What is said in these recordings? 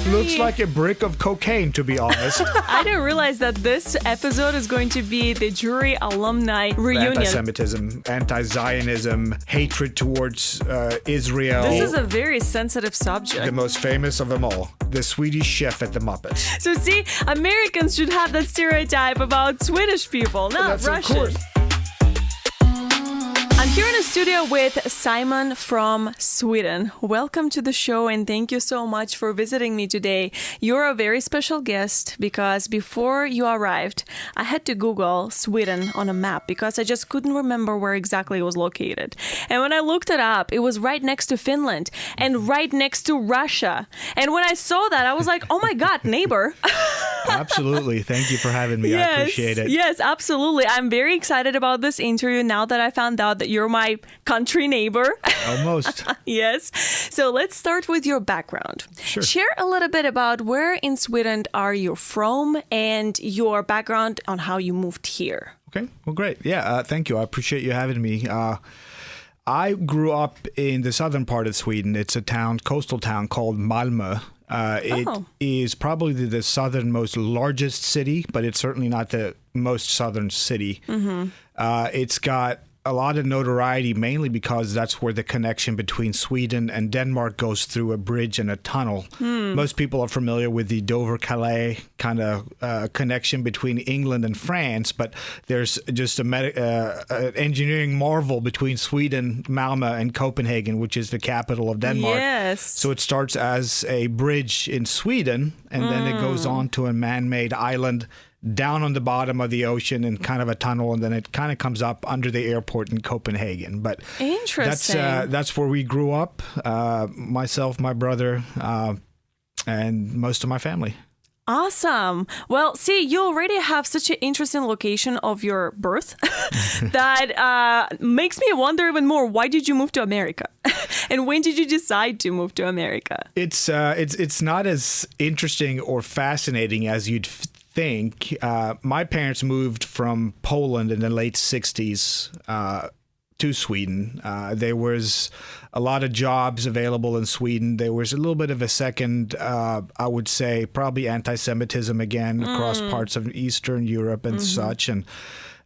Looks like a brick of cocaine, to be honest. I didn't realize that this episode is going to be the Drury alumni reunion. Anti-Semitism, anti-Zionism, hatred towards Israel. This is a very sensitive subject. The most famous of them all, the Swedish chef at the Muppets. So see, Americans should have that stereotype about Swedish people, not Russian. Of course. I'm here in the studio with Simon from Sweden. Welcome to the show and thank you so much for visiting me today. You're a very special guest because before you arrived, I had to Google Sweden on a map because I just couldn't remember where exactly it was located. And when I looked it up, it was right next to Finland and right next to Russia. And when I saw that, I was like, oh my God, neighbor. Absolutely. Thank you for having me. Yes, I appreciate it. Yes, absolutely. I'm very excited about this interview now that I found out that you're my country neighbor. Almost. Yes. So let's start with your background. Sure. Share a little bit about where in Sweden are you from and your background on how you moved here. Okay. Well, great. Yeah. Thank you. I appreciate you having me. I grew up in the southern part of Sweden. It's a coastal town called Malmö. It is probably the southernmost largest city, but it's certainly not the most southern city. Mm-hmm. It's got a lot of notoriety, mainly because that's where the connection between Sweden and Denmark goes through a bridge and a tunnel. Most people are familiar with the Dover-Calais kind of connection between England and France, but there's just an engineering marvel between Sweden, Malmö, and Copenhagen, which is the capital of Denmark. Yes. So it starts as a bridge in Sweden, and then it goes on to a man-made island down on the bottom of the ocean and kind of a tunnel, and then it kind of comes up under the airport in Copenhagen. But interesting. That's where we grew up, myself, my brother, and most of my family. Awesome. Well, see, you already have such an interesting location of your birth that makes me wonder even more, why did you move to America? And when did you decide to move to America? It's not as interesting or fascinating as you'd think. My parents moved from Poland in the late 60s to Sweden. There was a lot of jobs available in Sweden. There was a little bit of a second, I would say, probably anti-Semitism again across parts of Eastern Europe and such. And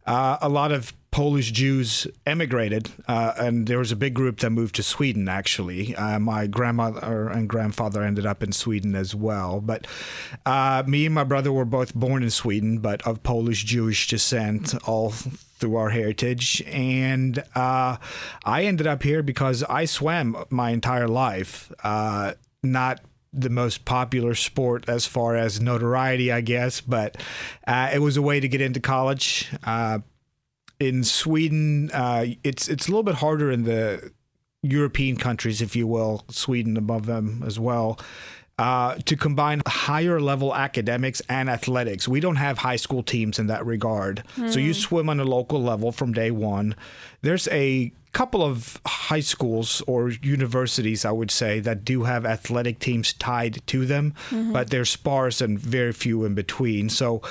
a lot of Polish Jews emigrated, and there was a big group that moved to Sweden, actually. My grandmother and grandfather ended up in Sweden as well. But me and my brother were both born in Sweden, but of Polish-Jewish descent, all through our heritage. And I ended up here because I swam my entire life, not the most popular sport as far as notoriety, I guess, but it was a way to get into college. In Sweden, it's a little bit harder in the European countries, if you will, Sweden above them as well, to combine higher level academics and athletics. We don't have high school teams in that regard. So you swim on a local level from day one. There's a couple of high schools or universities, I would say, that do have athletic teams tied to them, but they're sparse and very few in between. So,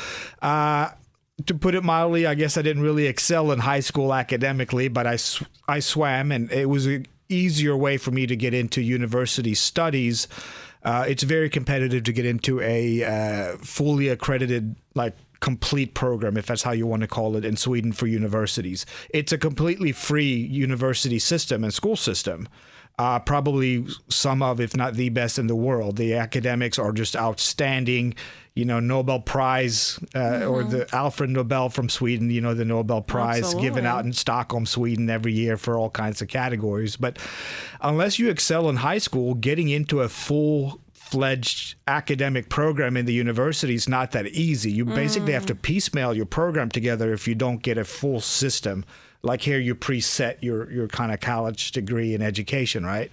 to put it mildly, I guess I didn't really excel in high school academically, but I swam, and it was an easier way for me to get into university studies. It's very competitive to get into a fully accredited, complete program, if that's how you want to call it, in Sweden for universities. It's a completely free university system and school system. Probably some of, if not the best in the world. The academics are just outstanding. Nobel Prize or the Alfred Nobel from Sweden, the Nobel Prize given out in Stockholm, Sweden every year for all kinds of categories. But unless you excel in high school, getting into a full-fledged academic program in the university is not that easy. You basically have to piecemeal your program together if you don't get a full system. Like here, you preset your kind of college degree in education, right?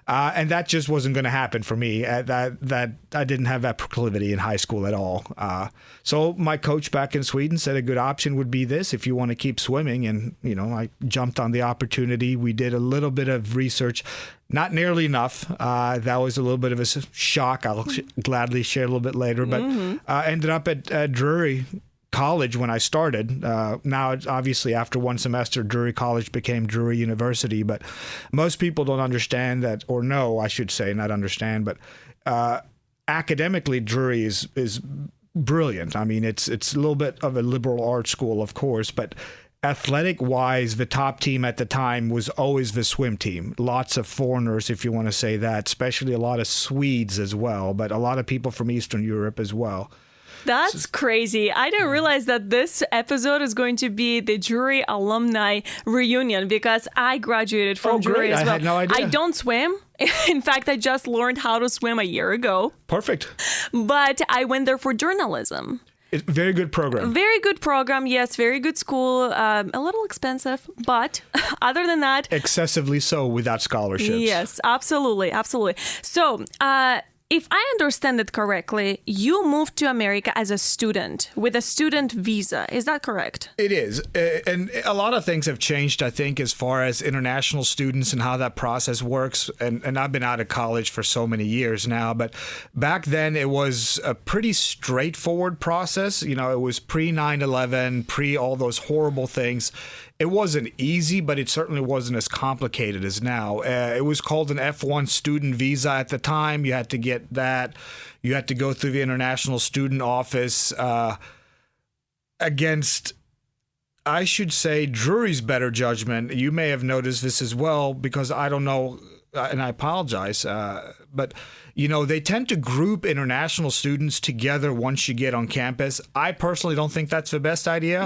And that just wasn't going to happen for me. That I didn't have that proclivity in high school at all. So my coach back in Sweden said a good option would be this if you want to keep swimming. And, I jumped on the opportunity. We did a little bit of research, not nearly enough. That was a little bit of a shock. I'll gladly share a little bit later. But ended up at Drury college when I started. Now, obviously, after one semester, Drury College became Drury University. But most people don't understand that, or know, I should say, not understand. But academically, Drury is brilliant. I mean, it's a little bit of a liberal arts school, of course, but athletic-wise, the top team at the time was always the swim team. Lots of foreigners, if you want to say that, especially a lot of Swedes as well, but a lot of people from Eastern Europe as well. That's crazy. I didn't realize that this episode is going to be the Drury alumni reunion because I graduated from Drury as well. I had no idea. I don't swim. In fact, I just learned how to swim a year ago. Perfect. But I went there for journalism. Very good program. Very good program, yes. Very good school. A little expensive, but other than that... Excessively so without scholarships. Yes, absolutely, absolutely. So, if I understand it correctly, you moved to America as a student with a student visa. Is that correct? It is. And a lot of things have changed, I think, as far as international students and how that process works. And I've been out of college for so many years now. But back then, it was a pretty straightforward process. You know, it was pre-9/11, pre all those horrible things. It wasn't easy, but it certainly wasn't as complicated as now. It was called an F1 student visa at the time. You had to get that. You had to go through the International Student Office against, I should say, Drury's better judgment. You may have noticed this as well, because I don't know, and I apologize, but you know, they tend to group international students together once you get on campus. I personally don't think that's the best idea.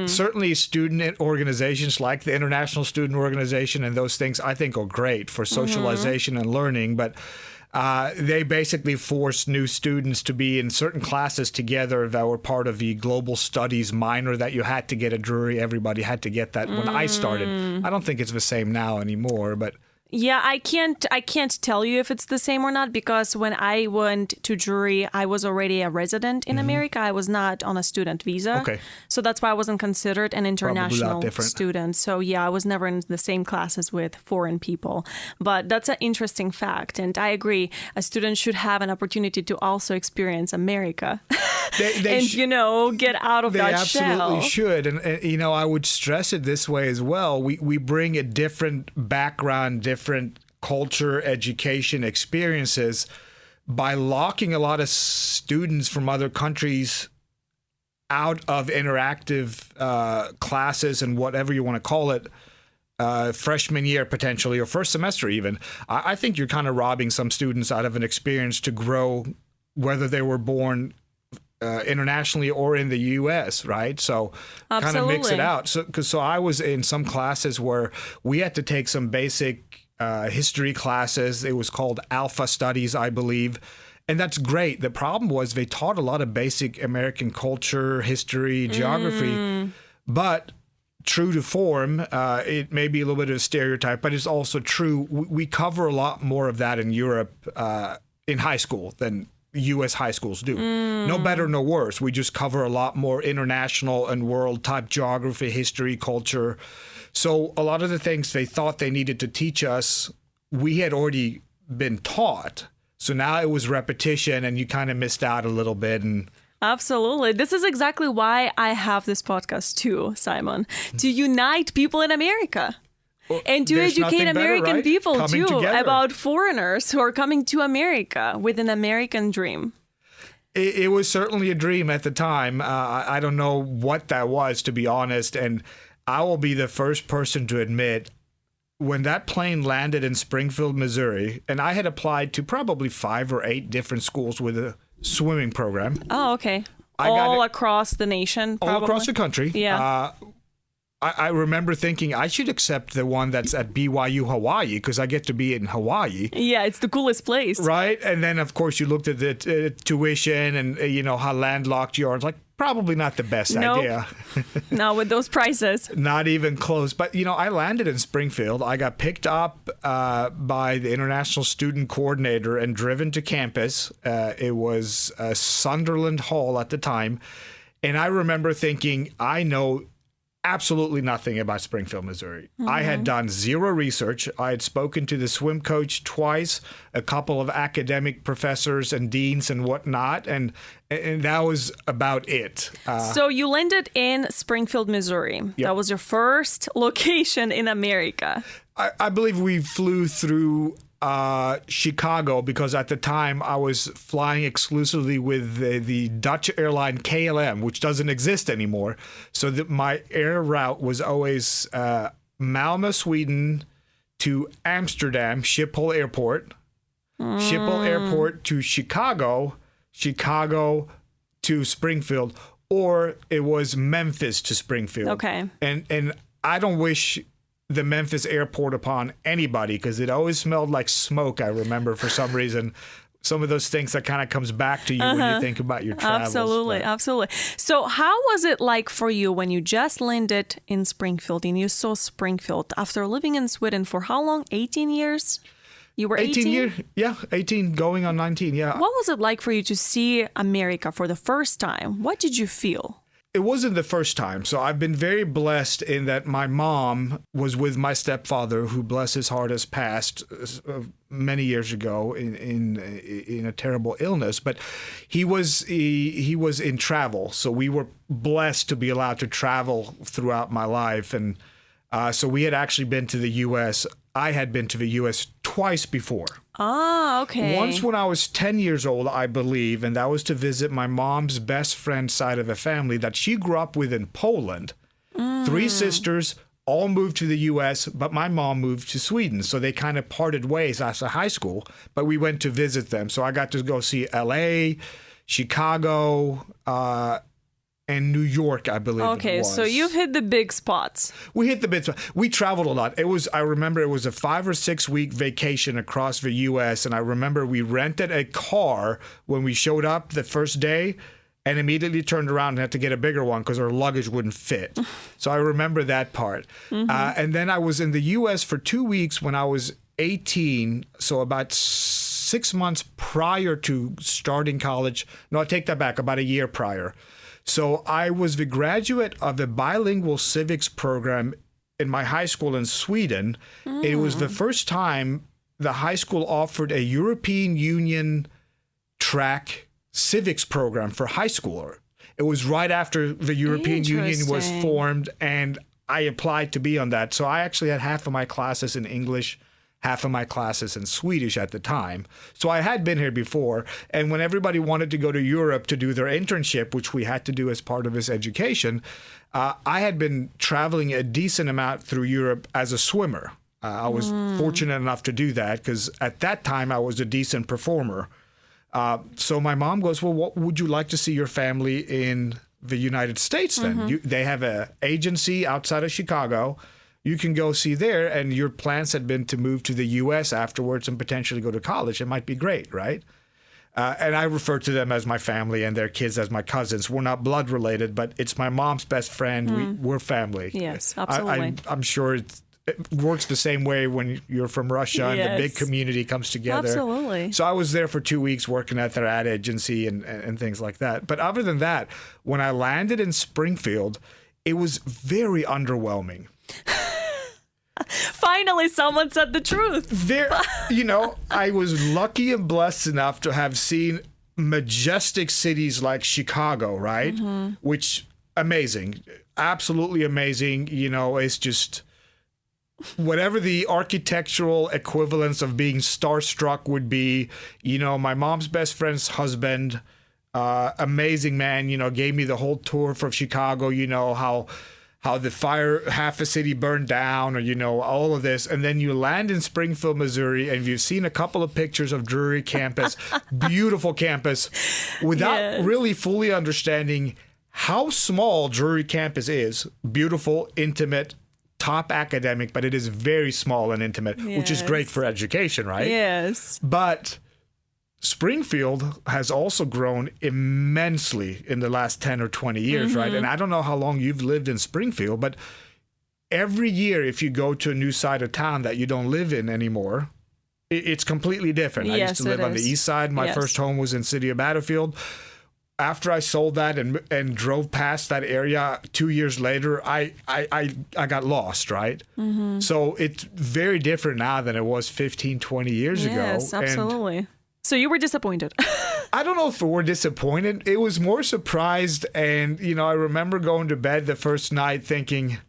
Certainly student organizations like the International Student Organization and those things, I think, are great for socialization and learning. But they basically forced new students to be in certain classes together that were part of the global studies minor that you had to get at Drury. Everybody had to get that when I started. I don't think it's the same now anymore, but... Yeah, I can't tell you if it's the same or not, because when I went to Drury, I was already a resident in America. I was not on a student visa. Okay. So that's why I wasn't considered an international student. So yeah, I was never in the same classes with foreign people. But that's an interesting fact. And I agree, a student should have an opportunity to also experience America and, get out of that shell. They absolutely should. And, you know, I would stress it this way as well. We bring a different background, different culture, education, experiences. By locking a lot of students from other countries out of interactive classes and whatever you want to call it, freshman year potentially, or first semester even, I think you're kind of robbing some students out of an experience to grow, whether they were born internationally or in the U.S., right? So kind of mix it out. So I was in some classes where we had to take some basic history classes. It was called Alpha Studies, I believe. And that's great. The problem was they taught a lot of basic American culture, history, geography. But true to form, it may be a little bit of a stereotype, but it's also true. We cover a lot more of that in Europe in high school than U.S. high schools do. No better, no worse. We just cover a lot more international and world type geography, history, culture. So a lot of the things they thought they needed to teach us, we had already been taught. So now it was repetition and you kind of missed out a little bit. And absolutely. This is exactly why I have this podcast too, Simon, to unite people in America. And to educate American people too about foreigners who are coming to America with an American dream. It was certainly a dream at the time. I don't know what that was, to be honest. And I will be the first person to admit, when that plane landed in Springfield, Missouri, and I had applied to probably 5 or 8 different schools with a swimming program. Oh, okay. All across the nation, probably? All across the country. Yeah. I remember thinking I should accept the one that's at BYU Hawaii because I get to be in Hawaii. Yeah, it's the coolest place. Right? And then, of course, you looked at the tuition and, how landlocked you are. It's like, probably not the best idea. No, with those prices. Not even close. But, I landed in Springfield. I got picked up by the International Student Coordinator and driven to campus. It was Sunderland Hall at the time. And I remember thinking, I know absolutely nothing about Springfield, Missouri. I had done zero research. I had spoken to the swim coach twice, a couple of academic professors and deans and whatnot, and that was about it. So you landed in Springfield, Missouri. Yep. That was your first location in America. I believe we flew through Chicago, because at the time I was flying exclusively with the Dutch airline KLM, which doesn't exist anymore. So my air route was always Malmö, Sweden to Amsterdam, Schiphol Airport, Schiphol Airport to Chicago, Chicago to Springfield, or it was Memphis to Springfield. Okay. And I don't wish the Memphis airport upon anybody, because it always smelled like smoke, I remember, for some reason. Some of those things that kind of comes back to you when you think about your travels. Absolutely. So how was it like for you when you just landed in Springfield and you saw Springfield after living in Sweden for how long? 18 years? You were 18? 18 years, yeah, 18 going on 19, yeah. What was it like for you to see America for the first time? What did you feel? It wasn't the first time. So I've been very blessed in that my mom was with my stepfather, who, bless his heart, has passed many years ago in a terrible illness. But he was in travel, so we were blessed to be allowed to travel throughout my life. And so we had actually been to the U.S. I had been to the U.S. twice before. Ah, okay. Once when I was 10 years old, I believe, and that was to visit my mom's best friend's side of the family that she grew up with in Poland. 3 sisters, all moved to the U.S., but my mom moved to Sweden. So they kind of parted ways after high school, but we went to visit them. So I got to go see L.A., Chicago, and New York, I believe it was. Okay, so you've hit the big spots. We hit the big spots. We traveled a lot. I remember it was a 5 or 6 week vacation across the U.S., and I remember we rented a car when we showed up the first day and immediately turned around and had to get a bigger one because our luggage wouldn't fit. So I remember that part. And then I was in the U.S. for 2 weeks when I was 18, so about 6 months prior to starting college. No, I take that back, about a year prior. So I was the graduate of the bilingual civics program in my high school in Sweden. It was the first time the high school offered a European Union track civics program for high schooler. It was right after the European Union was formed, and I applied to be on that. So I actually had half of my classes in English, half of my classes in Swedish at the time. So I had been here before. And when everybody wanted to go to Europe to do their internship, which we had to do as part of this education, I had been traveling a decent amount through Europe as a swimmer. I was fortunate enough to do that because at that time I was a decent performer. So my mom goes, well, what would you like to see your family in the United States then? They have an agency outside of Chicago. You can go see there, and your plans had been to move to the U.S. afterwards and potentially go to college. It might be great, right? And I refer to them as my family and their kids as my cousins. We're not blood related, but it's my mom's best friend. We're family. Yes, absolutely. I'm sure it works the same way when you're from Russia and the big community comes together. Absolutely. So I was there for 2 weeks working at their ad agency and things like that. But other than that, when I landed in Springfield, it was very underwhelming. Finally, someone said the truth. I was lucky and blessed enough to have seen majestic cities like Chicago, right? Which, amazing, absolutely amazing. It's just whatever the architectural equivalence of being starstruck would be. My mom's best friend's husband, amazing man, gave me the whole tour from Chicago, how the fire, half the city burned down, or, all of this. And then you land in Springfield, Missouri, and you've seen a couple of pictures of Drury campus, beautiful campus, without really fully understanding how small Drury campus is. Beautiful, intimate, top academic, but it is very small and intimate, which is great for education, right? Yes. But Springfield has also grown immensely in the last 10 or 20 years, right? And I don't know how long you've lived in Springfield, but every year if you go to a new side of town that you don't live in anymore, it's completely different. I used to live on the east side. My first home was in city of Battlefield. After I sold that and drove past that area 2 years later, I got lost, right? So it's very different now than it was 15, 20 years ago. Yes, absolutely. So you were disappointed. I don't know if we were disappointed. It was more surprised. And, I remember going to bed the first night thinking,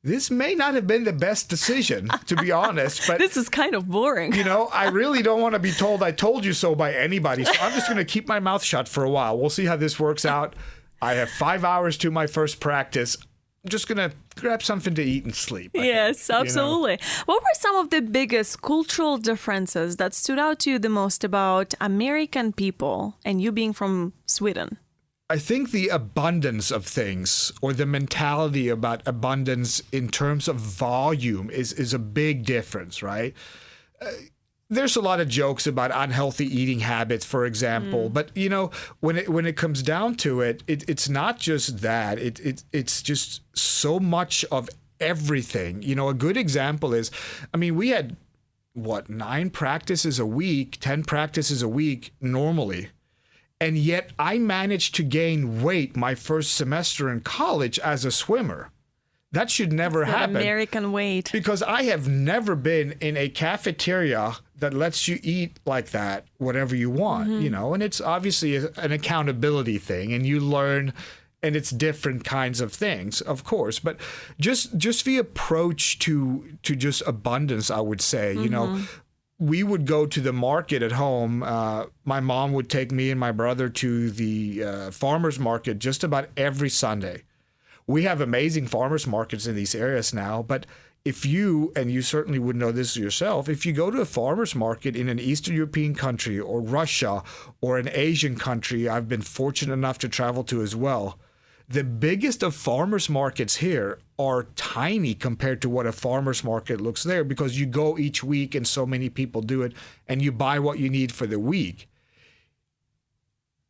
this may not have been the best decision, to be honest. But this is kind of boring. I really don't want to be told I told you so by anybody. So I'm just going to keep my mouth shut for a while. We'll see how this works out. I have 5 hours to my first practice. I'm just going to grab something to eat and sleep. Yes, absolutely. What were some of the biggest cultural differences that stood out to you the most about American people and you being from Sweden? I think the abundance of things, or the mentality about abundance in terms of volume, is a big difference, right? There's a lot of jokes about unhealthy eating habits, for example. But, when it comes down to it, it's not just that. It's just so much of everything. A good example is, we had, 9 practices a week, 10 practices a week normally. And yet I managed to gain weight my first semester in college as a swimmer. That should never happen. American weight. Because I have never been in a cafeteria that lets you eat like that, whatever you want, and it's obviously an accountability thing, and you learn, and it's different kinds of things, of course. But just the approach to just abundance, I would say, we would go to the market at home. My mom would take me and my brother to the farmer's market just about every Sunday. We have amazing farmers markets in these areas now, but if you, and you certainly would know this yourself, if you go to a farmer's market in an Eastern European country or Russia or an Asian country I've been fortunate enough to travel to as well, the biggest of farmers markets here are tiny compared to what a farmers market looks there, because you go each week and so many people do it and you buy what you need for the week.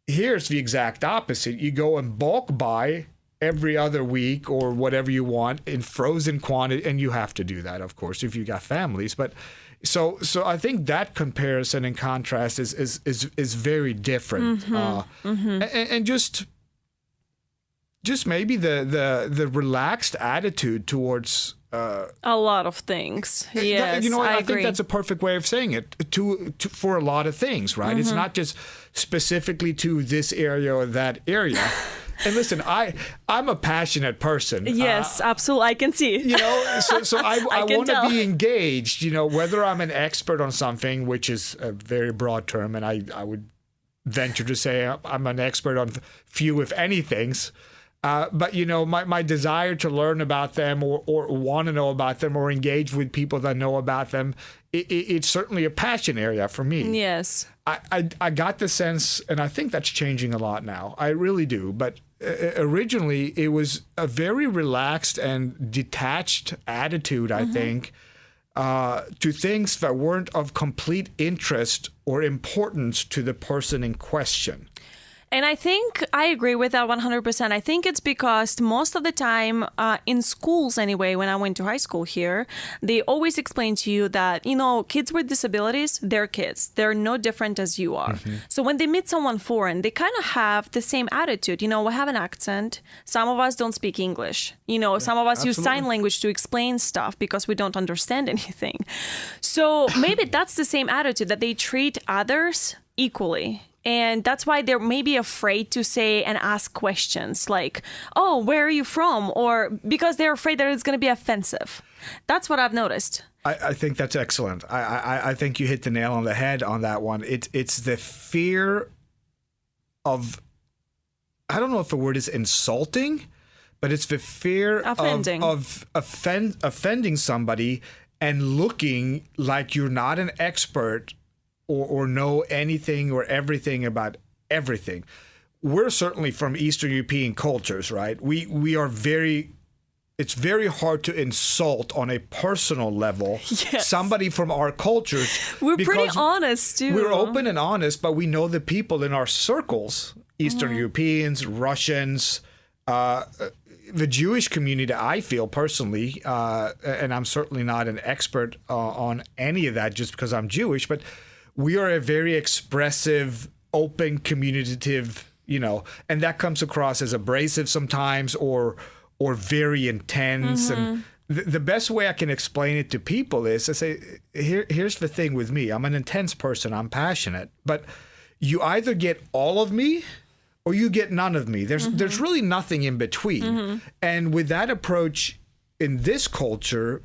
Here's the exact opposite. You go and bulk buy every other week or whatever you want in frozen quantity, and you have to do that, of course, if you got families. But so I think that comparison and contrast is very different. And just maybe the relaxed attitude towards a lot of things. Yes, I agree. think that's a perfect way of saying it. For a lot of things, right? It's not just specifically to this area or that area. And listen, I'm a passionate person. Yes, absolutely. I can see. So I want to be engaged. Whether I'm an expert on something, which is a very broad term, and I would venture to say I'm an expert on few, if any, things. But my desire to learn about them or want to know about them or engage with people that know about them, it's certainly a passion area for me. Yes. I got the sense, and I think that's changing a lot now. I really do. But originally, it was a very relaxed and detached attitude, I think, to things that weren't of complete interest or importance to the person in question. And I think I agree with that 100%. I think it's because most of the time in schools anyway, when I went to high school here, they always explain to you that, kids with disabilities, they're kids. They're no different as you are. So when they meet someone foreign, they kind of have the same attitude. We have an accent. Some of us don't speak English. Some of us use sign language to explain stuff because we don't understand anything. So maybe that's the same attitude, that they treat others equally. And that's why they're maybe afraid to say and ask questions like, oh, where are you from? Or because they're afraid that it's going to be offensive. That's what I've noticed. I think that's excellent. I think you hit the nail on the head on that one. It's the fear of, I don't know if the word is insulting, but it's the fear of offending somebody and looking like you're not an expert or know anything or everything about everything. We're certainly from Eastern European cultures, right? We are it's very hard to insult on a personal level somebody from our cultures. We're pretty honest, too. We're open and honest, but we know the people in our circles, Eastern Europeans, Russians, the Jewish community, I feel personally, and I'm certainly not an expert on any of that just because I'm Jewish, but we are a very expressive, open, communicative, and that comes across as abrasive sometimes or very intense. And the best way I can explain it to people is to say, here's the thing with me. I'm an intense person. I'm passionate. But you either get all of me or you get none of me. There's really nothing in between. And with that approach, in this culture,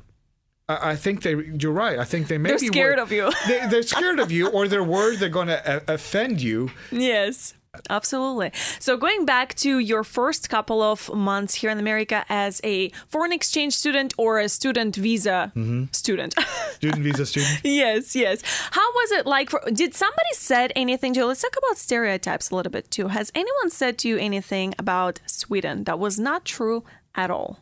I think you're right. I think they're scared of you. They're scared of you, or they're worried they're going to offend you. Yes, absolutely. So going back to your first couple of months here in America as a foreign exchange student or a student visa student. Student visa student? Yes. How was it like? Did somebody said anything to you? Let's talk about stereotypes a little bit too. Has anyone said to you anything about Sweden that was not true at all?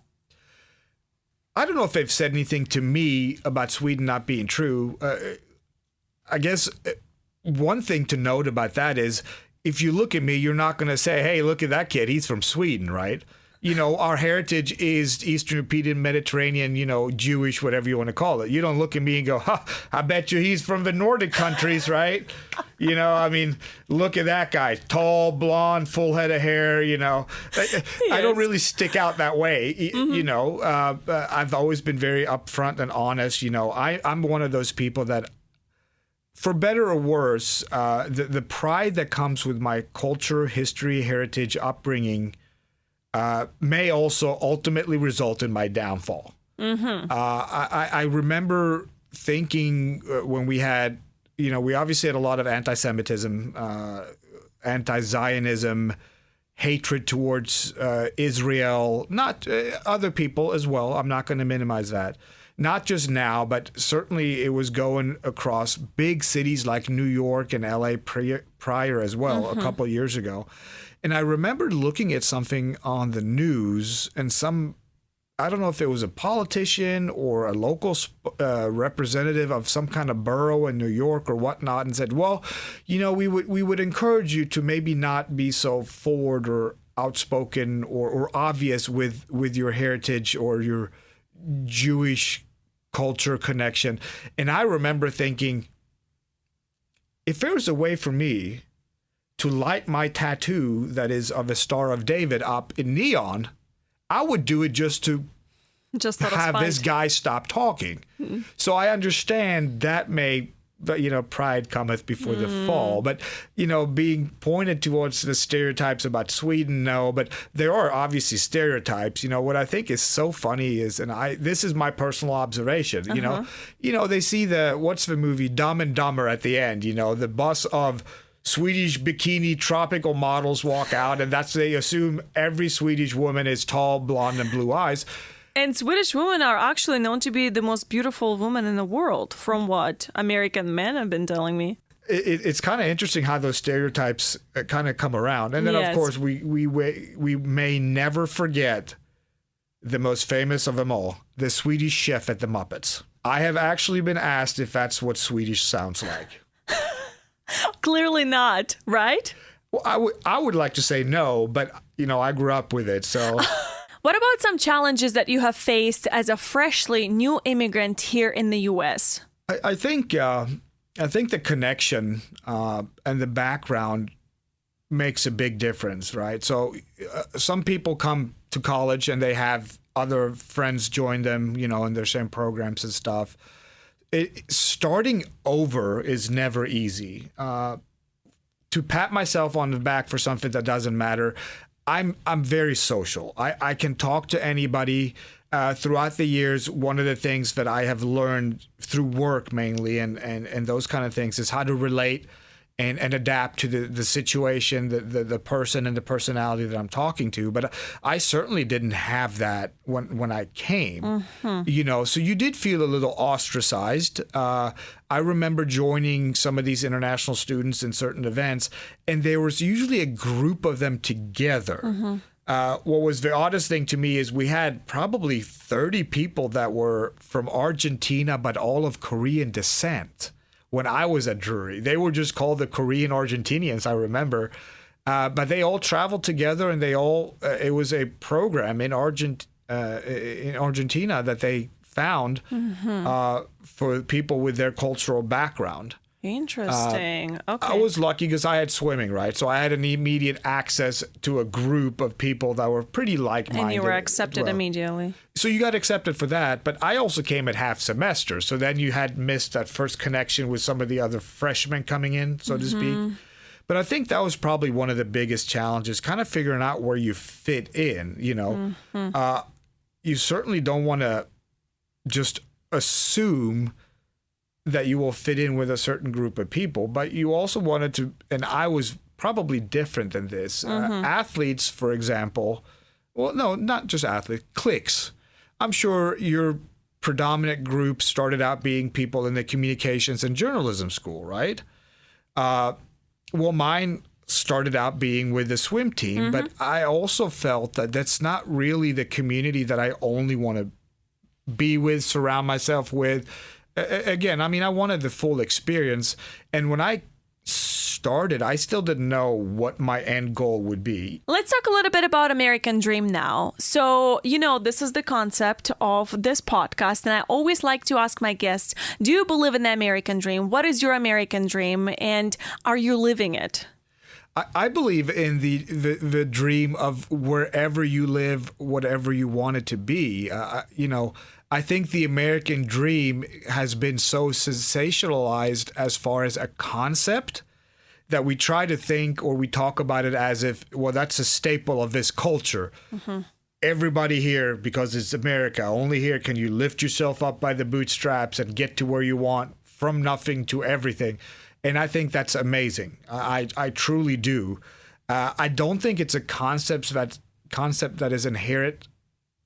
I don't know if they've said anything to me about Sweden not being true. I guess one thing to note about that is if you look at me, you're not going to say, hey, look at that kid. He's from Sweden, right? You know, our heritage is Eastern European, Mediterranean, you know, Jewish, whatever you want to call it. You don't look at me and go, I bet you he's from the Nordic countries, right? You know, I mean, look at that guy, tall, blonde, full head of hair, you know. Yes. I don't really stick out that way, you know. I've always been very upfront and honest, you know. I'm one of those people that, for better or worse, the pride that comes with my culture, history, heritage, upbringing may also ultimately result in my downfall. I remember thinking when we had, you know, we obviously had a lot of anti-Semitism, anti-Zionism, hatred towards Israel, not other people as well. I'm not going to minimize that. Not just now, but certainly it was going across big cities like New York and LA prior as well, a couple of years ago. And I remember looking at something on the news and I don't know if it was a politician or a local representative of some kind of borough in New York or whatnot, and said, well, you know, we would encourage you to maybe not be so forward or outspoken or obvious with your heritage or your Jewish culture connection. And I remember thinking, if there was a way for me to light my tattoo that is of a Star of David up in neon, I would do it just to have this guy stop talking. So I understand that may, you know, pride cometh before the fall. But, you know, being pointed towards the stereotypes about Sweden, no. But there are obviously stereotypes. You know, what I think is so funny is, and this is my personal observation, you know, they see what's the movie Dumb and Dumber at the end, you know, the bus of Swedish bikini tropical models walk out, and they assume every Swedish woman is tall, blonde, and blue eyes. And Swedish women are actually known to be the most beautiful women in the world, from what American men have been telling me. It's kind of interesting how those stereotypes kind of come around. And then, of course, we may never forget the most famous of them all, the Swedish chef at the Muppets. I have actually been asked if that's what Swedish sounds like. Clearly not, right? Well, I would like to say no, but, you know, I grew up with it, so... What about some challenges that you have faced as a freshly new immigrant here in the U.S.? I think the connection and the background makes a big difference, right? So some people come to college and they have other friends join them, you know, in their same programs and stuff. Starting over is never easy. To pat myself on the back for something that doesn't matter, I'm very social. I can talk to anybody. Throughout the years, one of the things that I have learned through work mainly and those kind of things is how to relate and adapt to the situation, the person and the personality that I'm talking to. But I certainly didn't have that when I came, you know, so you did feel a little ostracized. I remember joining some of these international students in certain events, and there was usually a group of them together. What was the oddest thing to me is we had probably 30 people that were from Argentina, but all of Korean descent. When I was at Drury, they were just called the Korean Argentinians, I remember. But they all traveled together, and it was a program in Argentina that they found for people with their cultural background. Interesting. Okay. I was lucky because I had swimming, right? So I had an immediate access to a group of people that were pretty like-minded. And you were accepted immediately. So you got accepted for that, but I also came at half semester. So then you had missed that first connection with some of the other freshmen coming in, so to speak. But I think that was probably one of the biggest challenges, kind of figuring out where you fit in, you know. you certainly don't want to just assume that you will fit in with a certain group of people, but you also wanted to, and I was probably different than this. Athletes, for example, well, no, not just athletes, cliques. I'm sure your predominant group started out being people in the communications and journalism school, right? Well, mine started out being with the swim team, but I also felt that that's not really the community that I only want to be with, surround myself with. Again, I mean, I wanted the full experience. And when I started, I still didn't know what my end goal would be. Let's talk a little bit about American Dream now. So, this is the concept of this podcast. And I always like to ask my guests, do you believe in the American Dream? What is your American Dream? And are you living it? I believe in the dream of wherever you live, whatever you want it to be. I think the American dream has been so sensationalized as far as a concept that we try to think, or we talk about it as if, well, that's a staple of this culture. Everybody here, because it's America, only here can you lift yourself up by the bootstraps and get to where you want from nothing to everything. And I think that's amazing. I truly do. I don't think it's a concept that is inherent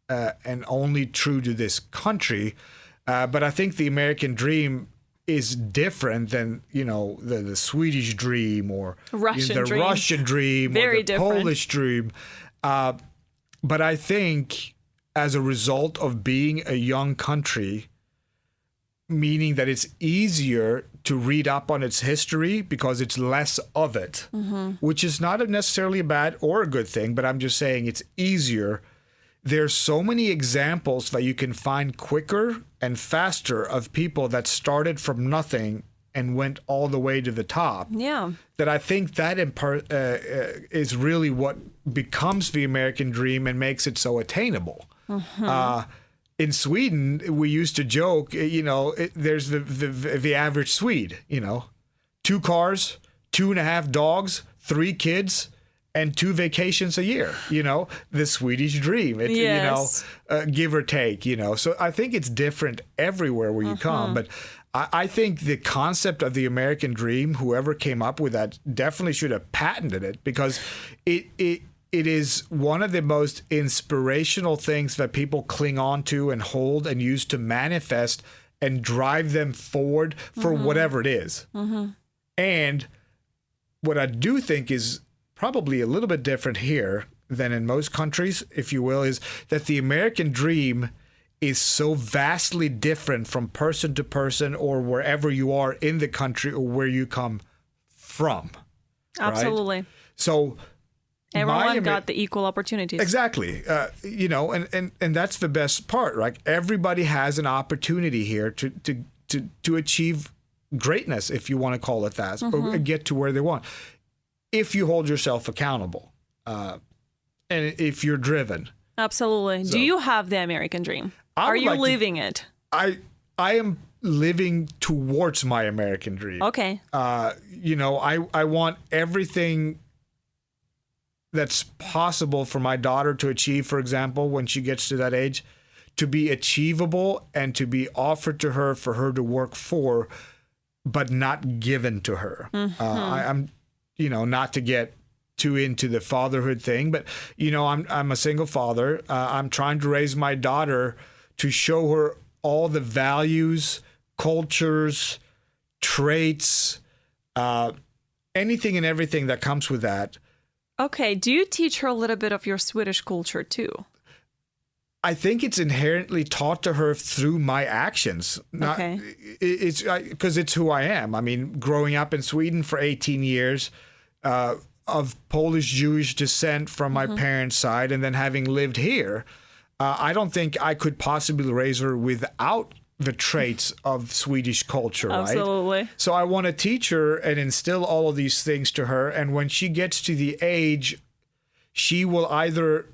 and only true to this country. But I think the American dream is different than, the Swedish dream or Russian dream Very or the different. Polish dream. But I think as a result of being a young country, meaning that it's easier to read up on its history because it's less of it, which is not necessarily a bad or a good thing, but I'm just saying it's easier. There's so many examples that you can find quicker and faster of people that started from nothing and went all the way to the top. Yeah. That I think that is really what becomes the American dream and makes it so attainable. In Sweden, we used to joke, there's the average Swede, 2 cars, 2.5 dogs, 3 kids, and 2 vacations a year, the Swedish dream, Yes. Give or take, So I think it's different everywhere where you come. But I think the concept of the American dream, whoever came up with that definitely should have patented it, because it is one of the most inspirational things that people cling on to and hold and use to manifest and drive them forward for whatever it is. And what I do think is probably a little bit different here than in most countries, if you will, is that the American dream is so vastly different from person to person or wherever you are in the country or where you come from. Absolutely. Right? So everyone got the equal opportunities. Exactly. And that's the best part, right? Everybody has an opportunity here to achieve greatness, if you want to call it that, or get to where they want. If you hold yourself accountable, and if you're driven. Absolutely. So, do you have the American dream? Are you living it? I am living towards my American dream. Okay. I want everything that's possible for my daughter to achieve, for example, when she gets to that age, to be achievable and to be offered to her for her to work for, but not given to her. I'm not to get too into the fatherhood thing, but I'm a single father. I'm trying to raise my daughter to show her all the values, cultures, traits, anything and everything that comes with that. Okay. Do you teach her a little bit of your Swedish culture too? I think it's inherently taught to her through my actions. Okay. It's because it's who I am. I mean, growing up in Sweden for 18 years, of Polish Jewish descent from my parents' side, and then having lived here, I don't think I could possibly raise her without the traits of Swedish culture, right? Absolutely. So I want to teach her and instill all of these things to her. And when she gets to the age, she will either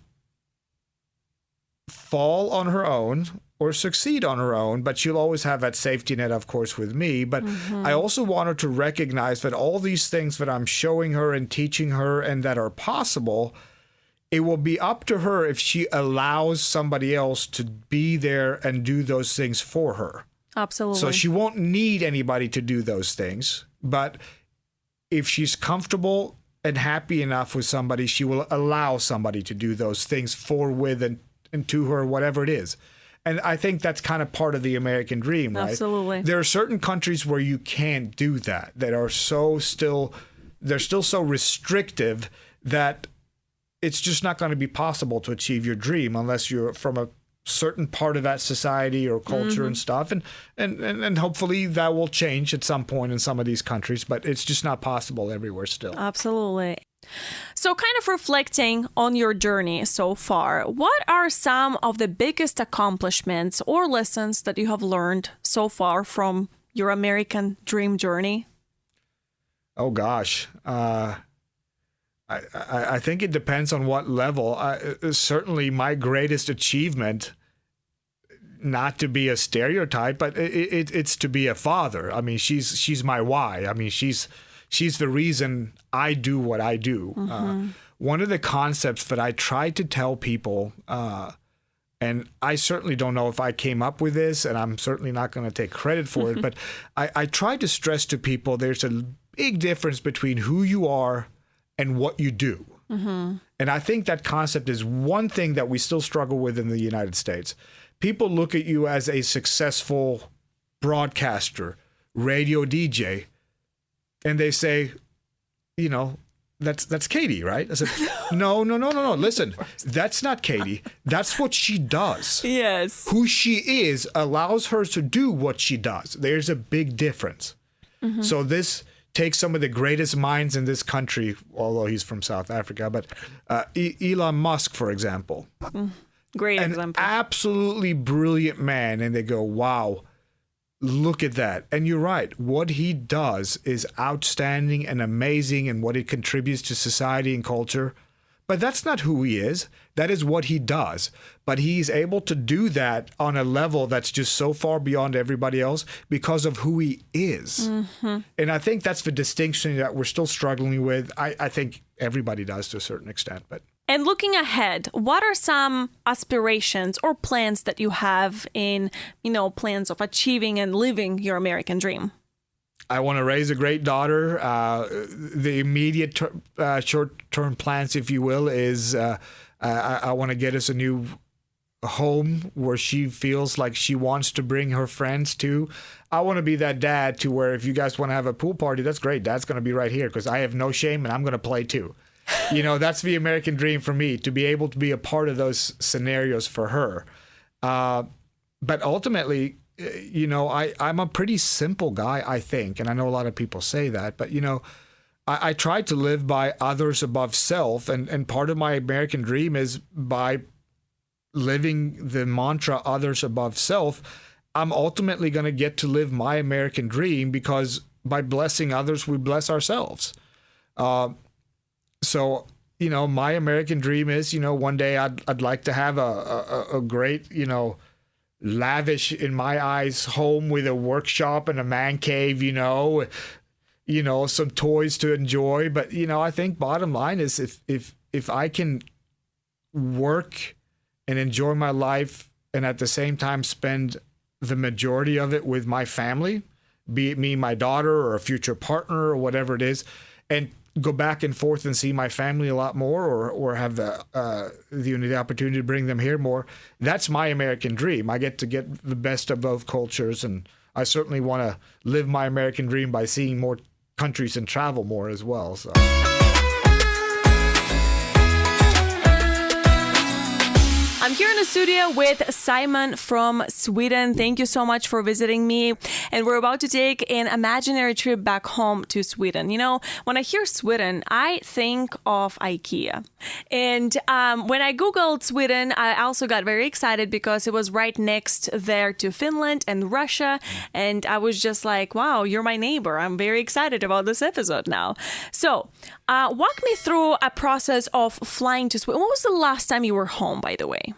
fall on her own or succeed on her own, but she'll always have that safety net, of course, with me. But I also want her to recognize that all these things that I'm showing her and teaching her and that are possible it will be up to her if she allows somebody else to be there and do those things for her. Absolutely. So she won't need anybody to do those things. But if she's comfortable and happy enough with somebody, she will allow somebody to do those things for, with, and to her, whatever it is. And I think that's kind of part of the American dream, right? Absolutely. There are certain countries where you can't do that, that are they're still so restrictive that it's just not going to be possible to achieve your dream unless you're from a certain part of that society or culture and stuff. And hopefully that will change at some point in some of these countries, but it's just not possible everywhere still. Absolutely. So kind of reflecting on your journey so far, what are some of the biggest accomplishments or lessons that you have learned so far from your American dream journey? Oh, gosh. I think it depends on what level. Certainly my greatest achievement, not to be a stereotype, but it's to be a father. I mean, she's my why. I mean, she's the reason I do what I do. One of the concepts that I try to tell people, and I certainly don't know if I came up with this, and I'm certainly not going to take credit for it, but I try to stress to people there's a big difference between who you are and what you do. And I think that concept is one thing that we still struggle with in the United States. People look at you as a successful broadcaster, radio DJ, and they say, you know, that's Katie, right? I said, no. Listen, that's not Katie. That's what she does. Yes. Who she is allows her to do what she does. There's a big difference. So this takes some of the greatest minds in this country, although he's from South Africa, but Elon Musk, for example. Great An example. absolutely brilliant man. And they go, wow, look at that. And you're right. What he does is outstanding and amazing, and what it contributes to society and culture. But that's not who he is. That is what he does. But he's able to do that on a level that's just so far beyond everybody else because of who he is. And I think that's the distinction that we're still struggling with. I think everybody does to a certain extent. But And looking ahead, what are some aspirations or plans that you have in, plans of achieving and living your American dream? I want to raise a great daughter. The immediate short-term plans, if you will, is I want to get us a new home where she feels like she wants to bring her friends to. I want to be that dad to where if you guys want to have a pool party, that's great. Dad's going to be right here because I have no shame and I'm going to play too. That's the American dream for me, to be able to be a part of those scenarios for her. But ultimately, I'm a pretty simple guy, I think. And I know a lot of people say that, but, I try to live by others above self. And part of my American dream is by living the mantra others above self, I'm ultimately going to get to live my American dream, because by blessing others, we bless ourselves. So, my American dream is, one day I'd like to have a great, lavish, in my eyes, home with a workshop and a man cave, some toys to enjoy. But, I think bottom line is if I can work and enjoy my life and at the same time spend the majority of it with my family, be it me, my daughter, or a future partner, or whatever it is, and go back and forth and see my family a lot more, or have the opportunity to bring them here more. That's my American dream. I get to get the best of both cultures, and I certainly want to live my American dream by seeing more countries and travel more as well. So. I'm here in the studio with Simon from Sweden. Thank you so much for visiting me. And we're about to take an imaginary trip back home to Sweden. When I hear Sweden, I think of IKEA. And when I Googled Sweden, I also got very excited because it was right next there to Finland and Russia. And I was just like, wow, you're my neighbor. I'm very excited about this episode now. So walk me through a process of flying to Sweden. When was the last time you were home, by the way?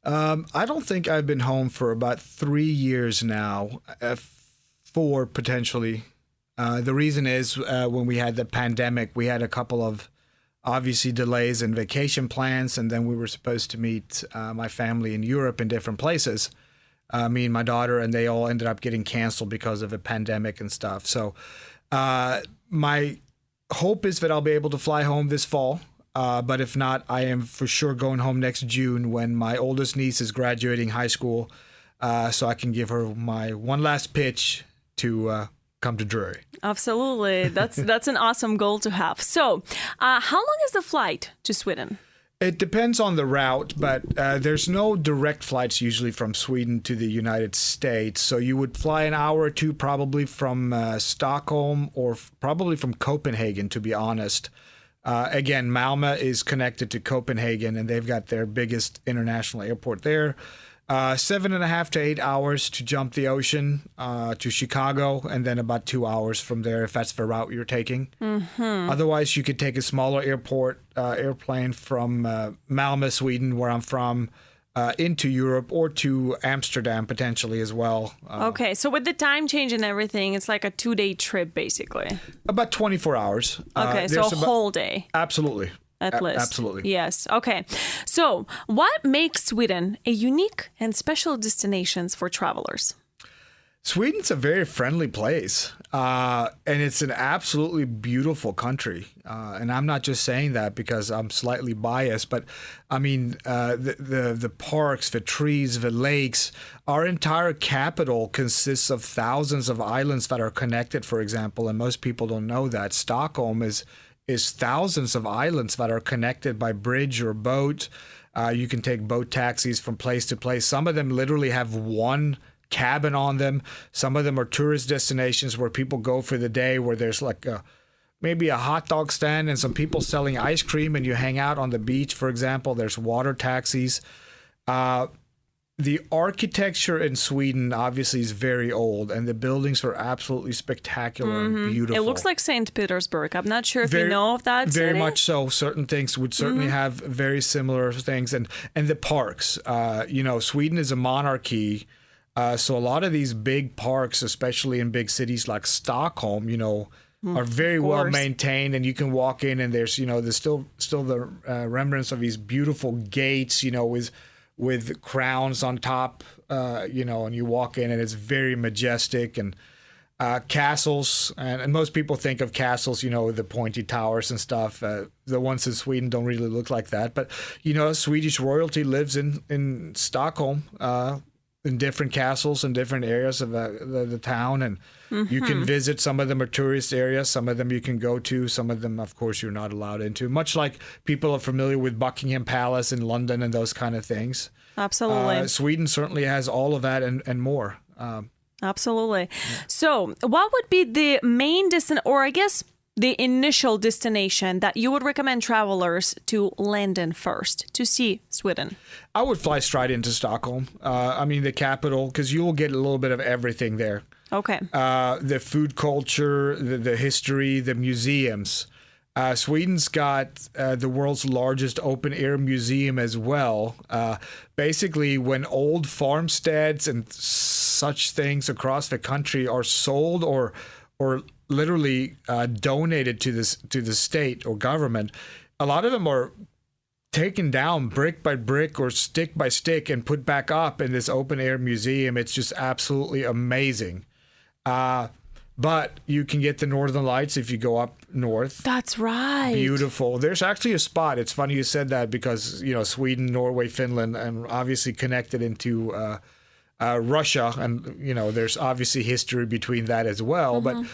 I don't think I've been home for about 3 years now, 4 potentially. The reason is when we had the pandemic, we had a couple of obviously delays in vacation plans. And then we were supposed to meet my family in Europe in different places, me and my daughter, and they all ended up getting canceled because of a pandemic and stuff. So my hope is that I'll be able to fly home this fall. But if not, I am for sure going home next June when my oldest niece is graduating high school, so I can give her my one last pitch to come to Drury. Absolutely. That's an awesome goal to have. So how long is the flight to Sweden? It depends on the route, but there's no direct flights usually from Sweden to the United States. So you would fly an hour or two probably from Stockholm or probably from Copenhagen, to be honest. Again, Malmö is connected to Copenhagen, and they've got their biggest international airport there. 7.5 to 8 hours to jump the ocean to Chicago, and then about 2 hours from there if that's the route you're taking. Mm-hmm. Otherwise, you could take a smaller airplane from Malmö, Sweden, where I'm from, into Europe or to Amsterdam potentially as well. Okay, so with the time change and everything, it's like a 2-day trip basically. About 24 hours. Okay, so a whole day. Absolutely. At least. Absolutely. Yes. Okay. So what makes Sweden a unique and special destination for travelers? Sweden's a very friendly place, and it's an absolutely beautiful country. And I'm not just saying that because I'm slightly biased, but I mean, the parks, the trees, the lakes, our entire capital consists of thousands of islands that are connected, for example, and most people don't know that. Stockholm is thousands of islands that are connected by bridge or boat. You can take boat taxis from place to place. Some of them literally have one cabin on them. Some of them are tourist destinations where people go for the day, where there's like maybe a hot dog stand and some people selling ice cream, and you hang out on the beach, for example. There's water taxis. The architecture in Sweden obviously is very old, and the buildings are absolutely spectacular and beautiful. It looks like St. Petersburg. I'm not sure if you know of that Very city. much so. Certain things would certainly have very similar things. And the parks, Sweden is a monarchy. So a lot of these big parks, especially in big cities like Stockholm, are very well maintained, and you can walk in and there's still the remnants of these beautiful gates, with crowns on top, and you walk in and it's very majestic, and castles, and most people think of castles, the pointy towers and stuff. The ones in Sweden don't really look like that, but Swedish royalty lives in Stockholm, in different castles in different areas of the town, and you can visit. Some of them are tourist areas, some of them you can go to, some of them, of course, you're not allowed into, much like people are familiar with Buckingham Palace in London and those kind of things. Absolutely. Sweden certainly has all of that and more. Absolutely. Yeah. So what would be the main or I guess the initial destination that you would recommend travelers to land in first to see Sweden? I would fly straight into Stockholm. The capital, because you will get a little bit of everything there. Okay. The food culture, the history, the museums. Sweden's got the world's largest open-air museum as well. Basically, when old farmsteads and such things across the country are sold or literally donated to the state or government, a lot of them are taken down brick by brick or stick by stick and put back up in this open-air museum. It's just absolutely amazing. But you can get the Northern Lights if you go up north. That's right. Beautiful. There's actually a spot. It's funny you said that because, Sweden, Norway, Finland, and obviously connected into Russia. And, there's obviously history between that as well. But,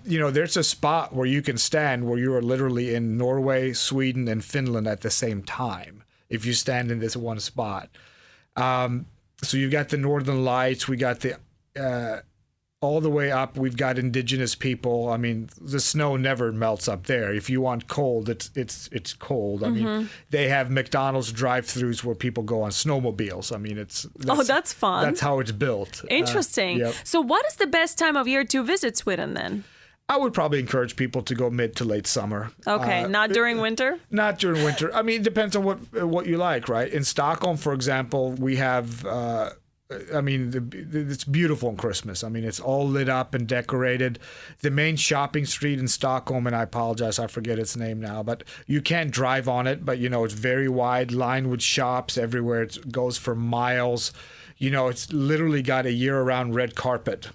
there's a spot where you can stand where you are literally in Norway, Sweden, and Finland at the same time if you stand in this one spot. So you've got the Northern Lights. We got the... all the way up, we've got indigenous people. I mean, the snow never melts up there. If you want cold, it's cold. I mean, they have McDonald's drive-thrus where people go on snowmobiles. I mean, that's fun. That's how it's built. Interesting. Yep. So what is the best time of year to visit Sweden then? I would probably encourage people to go mid to late summer. Okay, not during winter? Not during winter. I mean, it depends on what you like, right? In Stockholm, for example, we have I mean, it's beautiful on Christmas. I mean, it's all lit up and decorated. The main shopping street in Stockholm, and I apologize, I forget its name now, but you can't drive on it, but, you know, it's very wide, lined with shops everywhere. It goes for miles. You know, it's literally got a year-round red carpet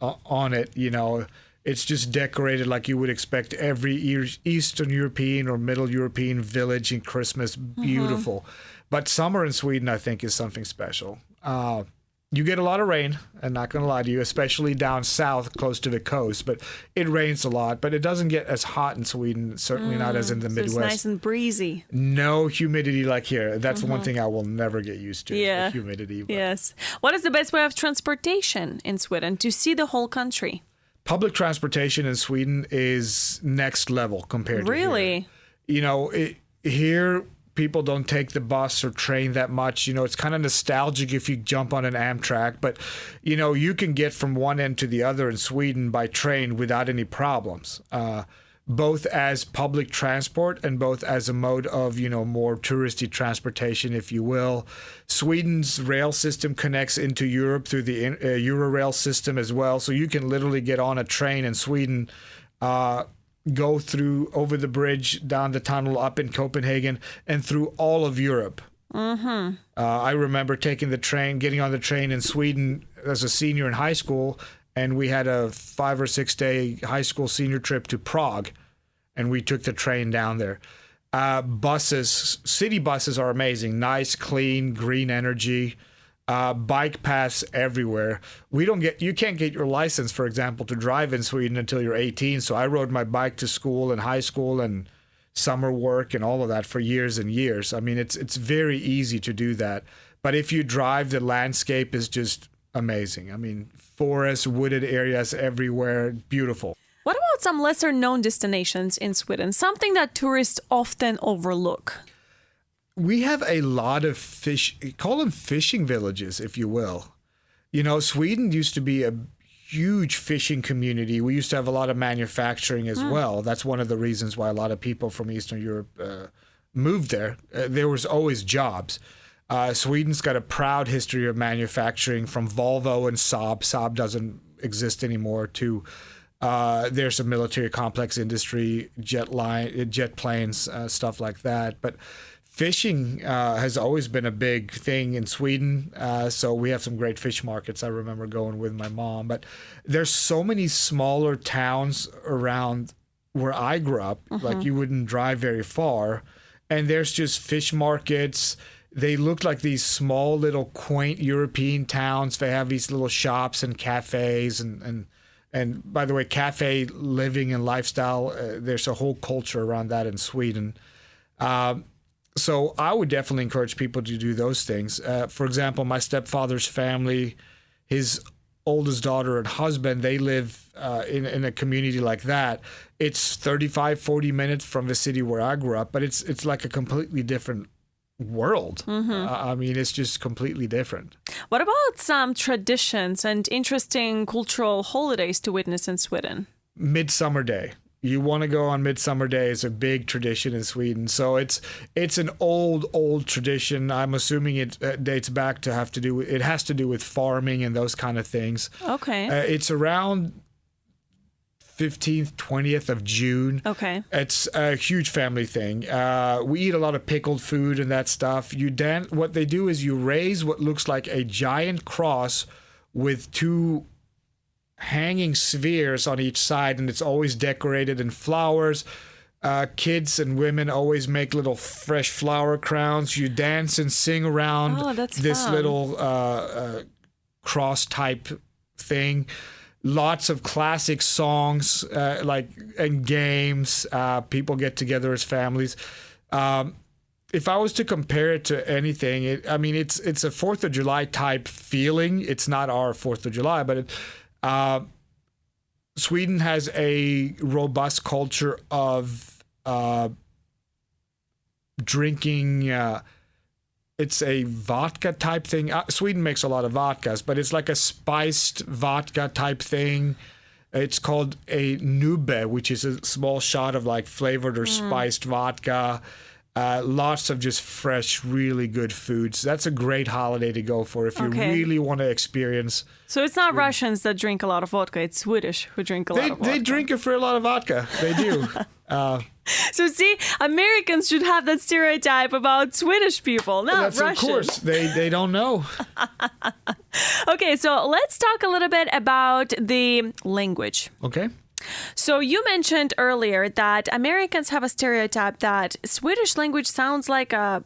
on it, you know. It's just decorated like you would expect every Eastern European or Middle European village in Christmas. Beautiful. But summer in Sweden, I think, is something special. You get a lot of rain, I'm not going to lie to you, especially down south close to the coast. But it rains a lot, but it doesn't get as hot in Sweden, certainly not as in the Midwest. It's nice and breezy. No humidity like here. That's one thing I will never get used to, is the humidity. But. Yes. What is the best way of transportation in Sweden to see the whole country? Public transportation in Sweden is next level compared to here. Really? You know, here people don't take the bus or train that much. You know, it's kind of nostalgic if you jump on an Amtrak, but, you know, you can get from one end to the other in Sweden by train without any problems, both as public transport and both as a mode of, you know, more touristy transportation, if you will. Sweden's rail system connects into Europe through the Eurail system as well. So you can literally get on a train in Sweden, go through over the bridge, down the tunnel, up in Copenhagen, and through all of Europe. I remember getting on the train in Sweden as a senior in high school, and we had a 5 or 6 day high school senior trip to Prague, and we took the train down there. City buses are amazing, nice, clean, green energy. Bike paths everywhere. You can't get your license, for example, to drive in Sweden until you're 18. So I rode my bike to school and high school and summer work and all of that for years and years. I mean, it's very easy to do that. But if you drive, the landscape is just amazing. I mean, forests, wooded areas everywhere, beautiful. What about some lesser known destinations in Sweden? Something that tourists often overlook. We have a lot of call them fishing villages, if you will. You know, Sweden used to be a huge fishing community. We used to have a lot of manufacturing as well. That's one of the reasons why a lot of people from Eastern Europe moved there. There was always jobs. Sweden's got a proud history of manufacturing, from Volvo and Saab. Saab doesn't exist anymore, to there's a military complex industry, jet planes, stuff like that. But fishing has always been a big thing in Sweden, so we have some great fish markets. I remember going with my mom. But there's so many smaller towns around where I grew up, like you wouldn't drive very far, and there's just fish markets. They look like these small little quaint European towns. They have these little shops and cafes, and by the way, cafe living and lifestyle, there's a whole culture around that in Sweden. So I would definitely encourage people to do those things. For example, my stepfather's family, his oldest daughter and husband, they live in a community like that. It's 35, 40 minutes from the city where I grew up, but it's like a completely different world. I mean, it's just completely different. What about some traditions and interesting cultural holidays to witness in Sweden? Midsummer Day. You want to go on Midsummer Day is a big tradition in Sweden. So it's an old tradition. I'm assuming it dates back to it has to do with farming and those kind of things. Okay. It's around 15th, 20th of June. Okay. It's a huge family thing. We eat a lot of pickled food and that stuff. What they do is you raise what looks like a giant cross with two hanging spheres on each side, and it's always decorated in flowers. Kids and women always make little fresh flower crowns. You dance and sing around this fun. Little cross type thing. Lots of classic songs and games. People get together as families. If I was to compare it to anything, it's a 4th of July type feeling. It's not our 4th of July, but Sweden has a robust culture of drinking. It's a vodka type thing. Sweden makes a lot of vodkas, but it's like a spiced vodka type thing. It's called a nubbe, which is a small shot of like flavored or spiced vodka. Lots of just fresh, really good foods. That's a great holiday to go for if you really want to experience. So it's not Russians that drink a lot of vodka. It's Swedish who drink a lot of vodka. They drink a fair lot of vodka. They do. So see, Americans should have that stereotype about Swedish people, not Russians. Of course, they don't know. Okay, so let's talk a little bit about the language. Okay. So you mentioned earlier that Americans have a stereotype that Swedish language sounds like the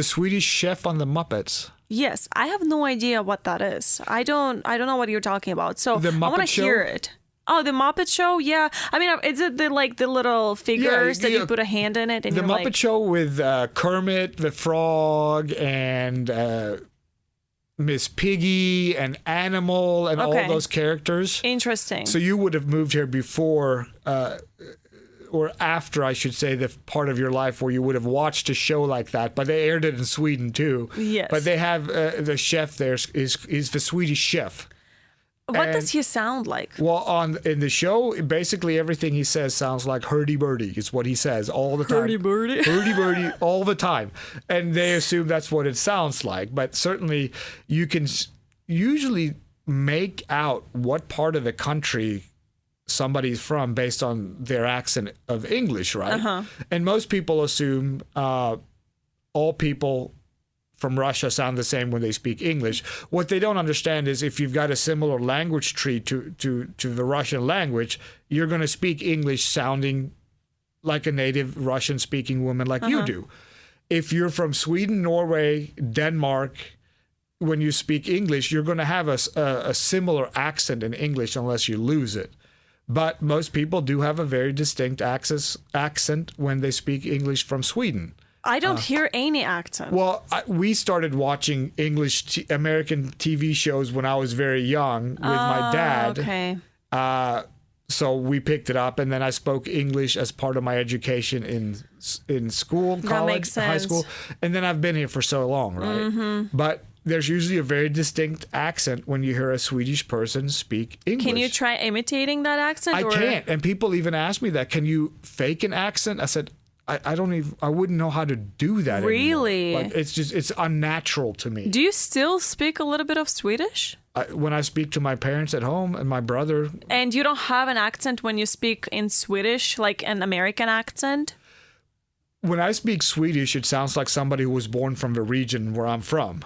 Swedish chef on the Muppets. Yes, I have no idea what that is. I don't know what you're talking about. So the Muppet I want to hear it. Oh, the Muppet Show? Yeah. I mean, is it the little figures that you put a hand in it? And the Muppet Show with Kermit the Frog and Miss Piggy and Animal and all those characters. Interesting. So you would have moved here before or after, I should say, the part of your life where you would have watched a show like that. But they aired it in Sweden too. Yes. But they have the chef there is the Swedish chef. What does he sound like? Well, in the show, basically everything he says sounds like hurdy-burdy is what he says all the time. Hurdy-burdy? Hurdy-burdy all the time. And they assume that's what it sounds like. But certainly you can usually make out what part of the country somebody's from based on their accent of English, right? Uh-huh. And most people assume all people from Russia sound the same when they speak English. What they don't understand is if you've got a similar language tree to the Russian language, you're going to speak English sounding like a native Russian-speaking woman like you do. If you're from Sweden, Norway, Denmark, when you speak English, you're going to have a similar accent in English unless you lose it. But most people do have a very distinct accent when they speak English from Sweden. I don't hear any accent. Well, we started watching American TV shows when I was very young with my dad. Okay. So we picked it up, and then I spoke English as part of my education in school, college, high school. And then I've been here for so long, right? Mm-hmm. But there's usually a very distinct accent when you hear a Swedish person speak English. Can you try imitating that accent? I can't. And people even ask me that. Can you fake an accent? I said, I wouldn't know how to do that really anymore. Like, it's unnatural to me. Do you still speak a little bit of Swedish? When I speak to my parents at home and my brother. And you don't have an accent when you speak in Swedish, like an American accent? When I speak Swedish, it sounds like somebody who was born from the region where I'm from.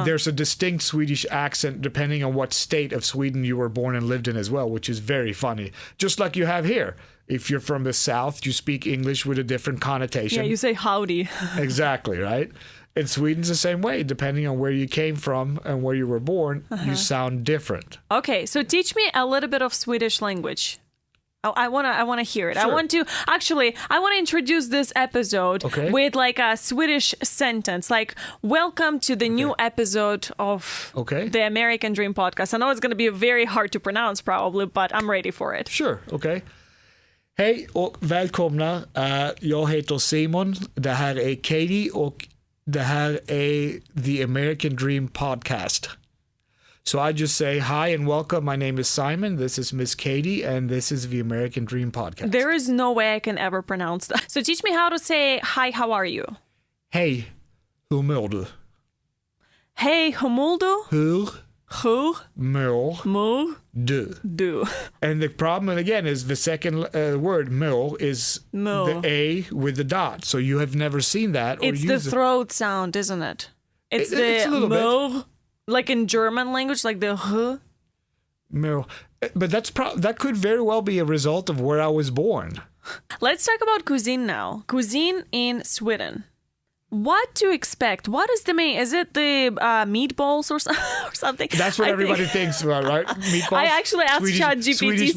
There's a distinct Swedish accent depending on what state of Sweden you were born and lived in as well, which is very funny. Just like you have here. If you're from the South, you speak English with a different connotation. Yeah, you say howdy. Exactly, right? In Sweden's the same way. Depending on where you came from and where you were born, you sound different. Okay, so teach me a little bit of Swedish language. I wanna hear it. Sure. I want to introduce this episode with like a Swedish sentence, like "Welcome to the new episode of the American Dream podcast." I know it's gonna be very hard to pronounce probably, but I'm ready for it. Sure, okay. Hej och välkomna. Jag heter Simon. Det här är Katie och det här är the American Dream podcast. So I just say hi and welcome. My name is Simon. This is Miss Katie, and this is the American Dream podcast. There is no way I can ever pronounce that. So teach me how to say hi, how are you? Hej, hur mår du? Hej, hur mår du? Hur mår du? And the problem again is the second word mår is the A with the dot. So you have never seen that. It's the throat sound, isn't it? It's the mår. Like in German language, like the huh? No. But that could very well be a result of where I was born. Let's talk about cuisine now. Cuisine in Sweden. What to expect? What is the main? Is it the meatballs or something? That's what everybody thinks about, right? Meatballs. I actually asked ChatGPT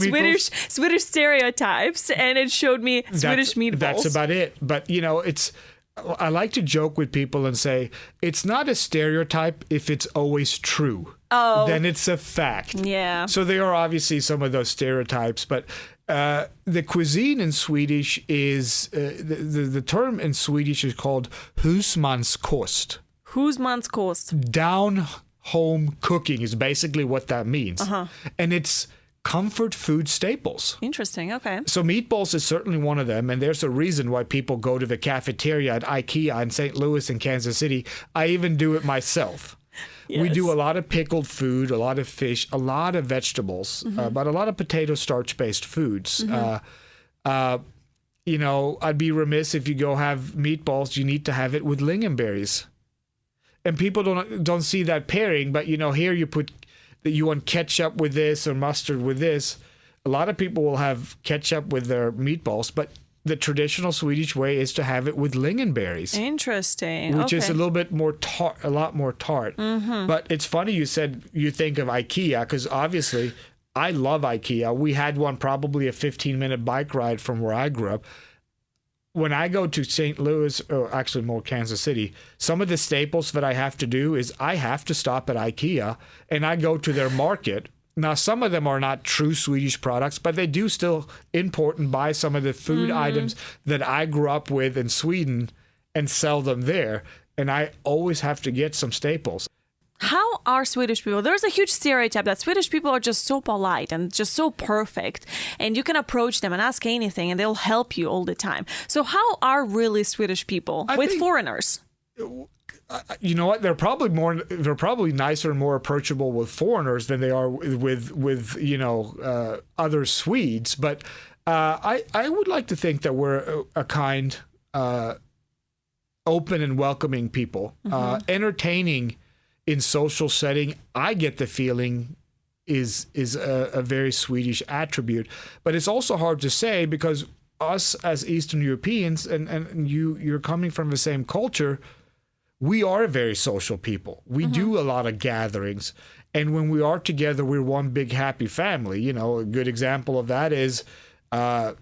Swedish stereotypes, and it showed me Swedish meatballs. That's about it. But I like to joke with people and say, it's not a stereotype if it's always true. Oh. Then it's a fact. Yeah. So there are obviously some of those stereotypes, but the cuisine in Swedish is, the term in Swedish is called husmanskost. Husmanskost. Down home cooking is basically what that means. And it's comfort food staples. Interesting. Okay. So meatballs is certainly one of them, and there's a reason why people go to the cafeteria at IKEA in St. Louis and Kansas City. I even do it myself. Yes. We do a lot of pickled food, a lot of fish, a lot of vegetables, but a lot of potato starch-based foods. You know, I'd be remiss if you go have meatballs. You need to have it with lingonberries, and people don't see that pairing. But you know, here you put that you want ketchup with this or mustard with this. A lot of people will have ketchup with their meatballs, but the traditional Swedish way is to have it with lingonberries. Interesting. Which is Okay. a little bit more tart, a lot more tart. But it's funny you said you think of IKEA, because obviously I love IKEA. We had one probably a 15-minute bike ride from where I grew up. When I go to St. Louis, or actually more Kansas City, some of the staples that I have to do is I have to stop at IKEA and I go to their market. Now, some of them are not true Swedish products, but they do still import and buy some of the food items that I grew up with in Sweden and sell them there. And I always have to get some staples. How are Swedish people? There's a huge stereotype that Swedish people are just so polite and just so perfect. And you can approach them and ask anything and they'll help you all the time. So how are really Swedish people with foreigners? You know what? They're probably nicer and more approachable with foreigners than they are with you know, other Swedes. But I would like to think that we're a kind, open and welcoming people, entertaining in social setting. I get the feeling is a very Swedish attribute, but it's also hard to say because us as Eastern Europeans and you're coming from the same culture. We are a very social people. We do a lot of gatherings. And when we are together, we're one big happy family. You know, a good example of that is as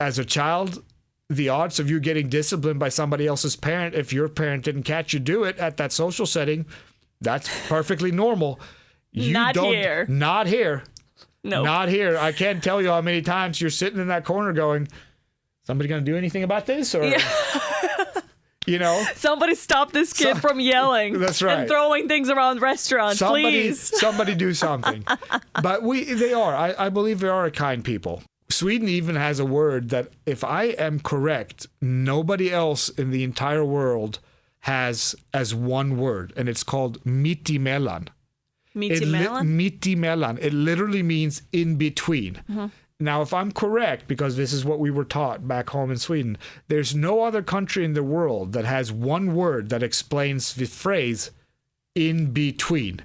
a child, the odds of you getting disciplined by somebody else's parent, if your parent didn't catch you do it at that social setting, that's perfectly normal. Here. Not here. No. Not here. I can't tell you how many times you're sitting in that corner going, somebody going to do anything about this? Or... Yeah. You know, somebody stop this kid from yelling. That's right. And throwing things around restaurants, please. Somebody do something. But they are. I believe they are a kind people. Sweden even has a word that, if I am correct, nobody else in the entire world has as one word, and it's called mittemellan. Mittemellan? Mittemellan. It literally means in between. Now, if I'm correct, because this is what we were taught back home in Sweden, there's no other country in the world that has one word that explains the phrase in between.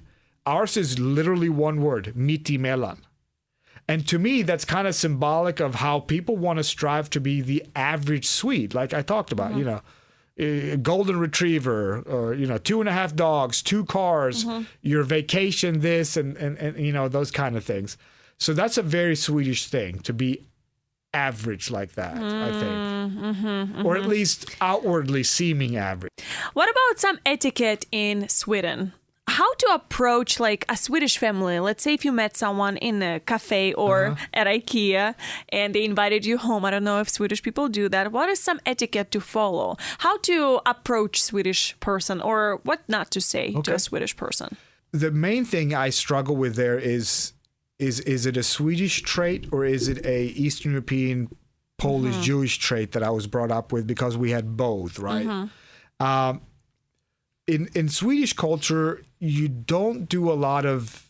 Ours is literally one word, mittemellan. And to me, that's kind of symbolic of how people want to strive to be the average Swede, like I talked about, you know, a golden retriever, or, you know, 2.5 dogs, 2 cars, your vacation, this, and you know, those kind of things. So that's a very Swedish thing, to be average like that, I think. Or at least outwardly seeming average. What about some etiquette in Sweden? How to approach like a Swedish family? Let's say if you met someone in a cafe or at IKEA and they invited you home. I don't know if Swedish people do that. What is some etiquette to follow? How to approach Swedish person, or what not to say to a Swedish person? The main thing I struggle with there is it a Swedish trait, or is it a Eastern European, Polish, Jewish trait that I was brought up with, because we had both, right? In Swedish culture, you don't do a lot of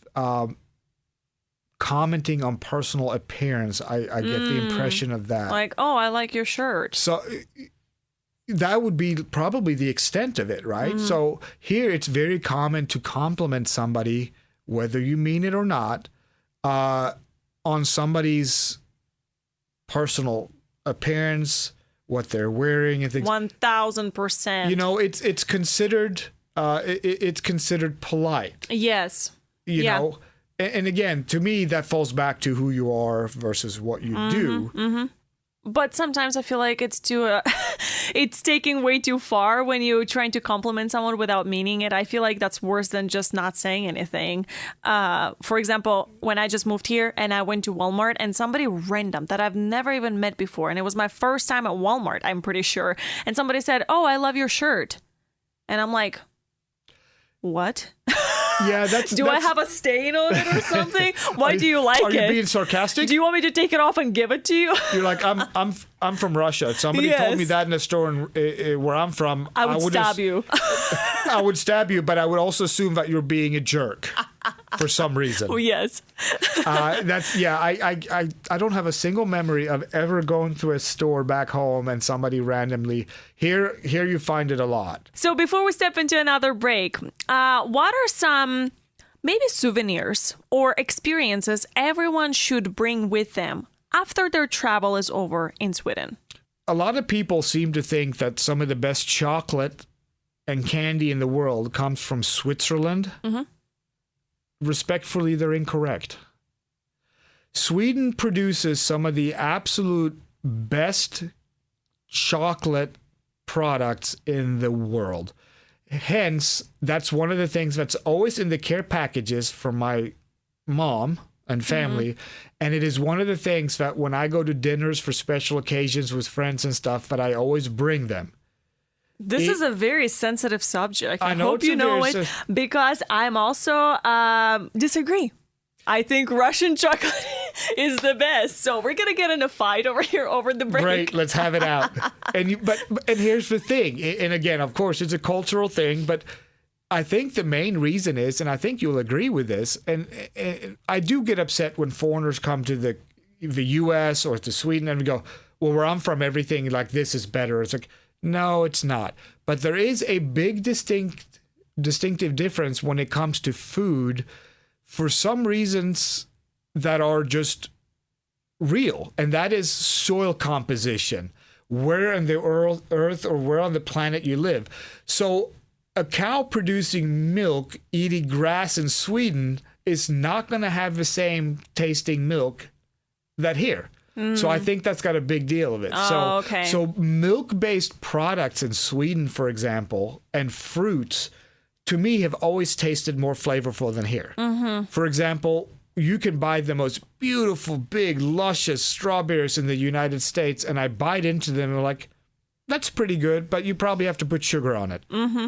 commenting on personal appearance. I get the impression of that. Like, oh, I like your shirt. So that would be probably the extent of it, right? So here it's very common to compliment somebody, whether you mean it or not, on somebody's personal appearance, what they're wearing, and things. 1000%. You know, it's considered it's considered polite. Yes. You know, and again, to me, that falls back to who you are versus what you do. But sometimes I feel like it's it's taking way too far when you're trying to compliment someone without meaning it. I feel like that's worse than just not saying anything. For example, when I just moved here and I went to Walmart, and somebody random that I've never even met before, and it was my first time at Walmart, I'm pretty sure, and somebody said, "Oh, I love your shirt," and I'm like, what? Yeah, Do I have a stain on it or something? Why do you like it? Are you being sarcastic? Do you want me to take it off and give it to you? You're like, I'm from Russia. Somebody told me that in a store where I'm from. I would stab you. I would stab you, but I would also assume that you're being a jerk for some reason. Oh, yes. I don't have a single memory of ever going to a store back home and somebody randomly. Here you find it a lot. So before we step into another break, what are some maybe souvenirs or experiences everyone should bring with them after their travel is over in Sweden? A lot of people seem to think that some of the best chocolate and candy in the world comes from Switzerland. Mm-hmm. Respectfully, they're incorrect. Sweden produces some of the absolute best chocolate products in the world. Hence, that's one of the things that's always in the care packages for my mom and family. Mm-hmm. And it is one of the things that when I go to dinners for special occasions with friends and stuff, that I always bring them. This is a very sensitive subject. I hope you know it because I'm also disagree. I think Russian chocolate is the best. So we're going to get in a fight over here over the break. Great, let's have it out. And here's the thing. And again, of course, it's a cultural thing, but I think the main reason is, and I think you'll agree with this, and I do get upset when foreigners come to the U.S. or to Sweden and we go, well, where I'm from, everything like this is better. It's like, no, it's not. But there is a big distinctive difference when it comes to food for some reasons that are just real. And that is soil composition, where on the earth or where on the planet you live. So a cow producing milk, eating grass in Sweden is not going to have the same tasting milk that here. So I think that's got a big deal of it. Okay. So milk-based products in Sweden, for example, and fruits, to me, have always tasted more flavorful than here. Mm-hmm. For example, you can buy the most beautiful, big, luscious strawberries in the United States, and I bite into them and I'm like, that's pretty good, but you probably have to put sugar on it. Mm-hmm.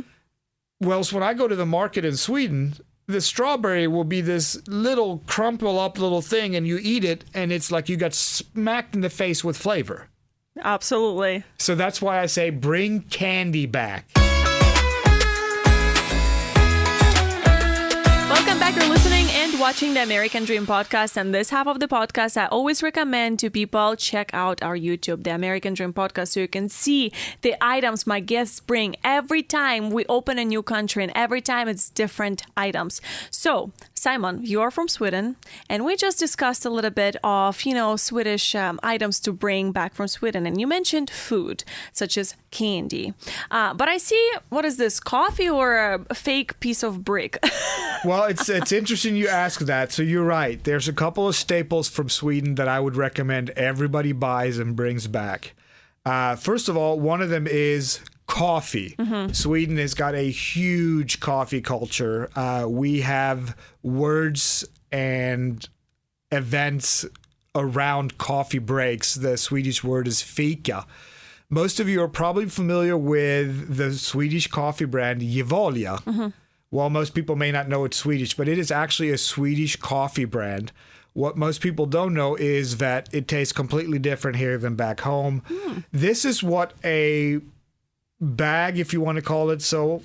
Well, so when I go to the market in Sweden, the strawberry will be this little crumple up little thing and you eat it and it's like you got smacked in the face with flavor. Absolutely. So that's why I say bring candy back. Welcome back. You're listening and watching the American Dream podcast. And this half of the podcast, I always recommend to people check out our YouTube, the American Dream podcast, so you can see the items my guests bring every time we open a new country, and every time it's different items. So, Simon, you are from Sweden, and we just discussed a little bit of, Swedish items to bring back from Sweden. And you mentioned food, such as candy. But I see, what is this, coffee or a fake piece of brick? Well, it's interesting you ask that. So you're right. There's a couple of staples from Sweden that I would recommend everybody buys and brings back. First of all, one of them is coffee. Mm-hmm. Sweden has got a huge coffee culture. We have words and events around coffee breaks. The Swedish word is fika. Most of you are probably familiar with the Swedish coffee brand Gevalia. Mm-hmm. Well, most people may not know it's Swedish, but it is actually a Swedish coffee brand. What most people don't know is that it tastes completely different here than back home. This is what a bag, if you want to call it so,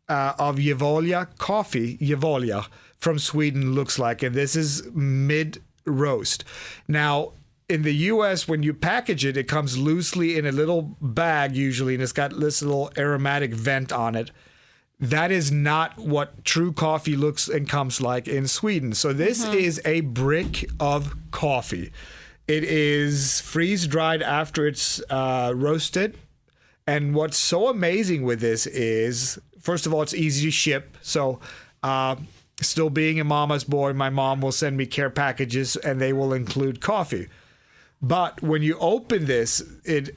of Gevalia coffee, Gevalia from Sweden looks like. And this is mid-roast. Now, in the U.S., when you package it, it comes loosely in a little bag usually, and it's got this little aromatic vent on it. That is not what true coffee looks and comes like in Sweden. So this is a brick of coffee. It is freeze-dried after it's roasted. And what's so amazing with this is, first of all, it's easy to ship. So still being a mama's boy, my mom will send me care packages and they will include coffee. But when you open this, it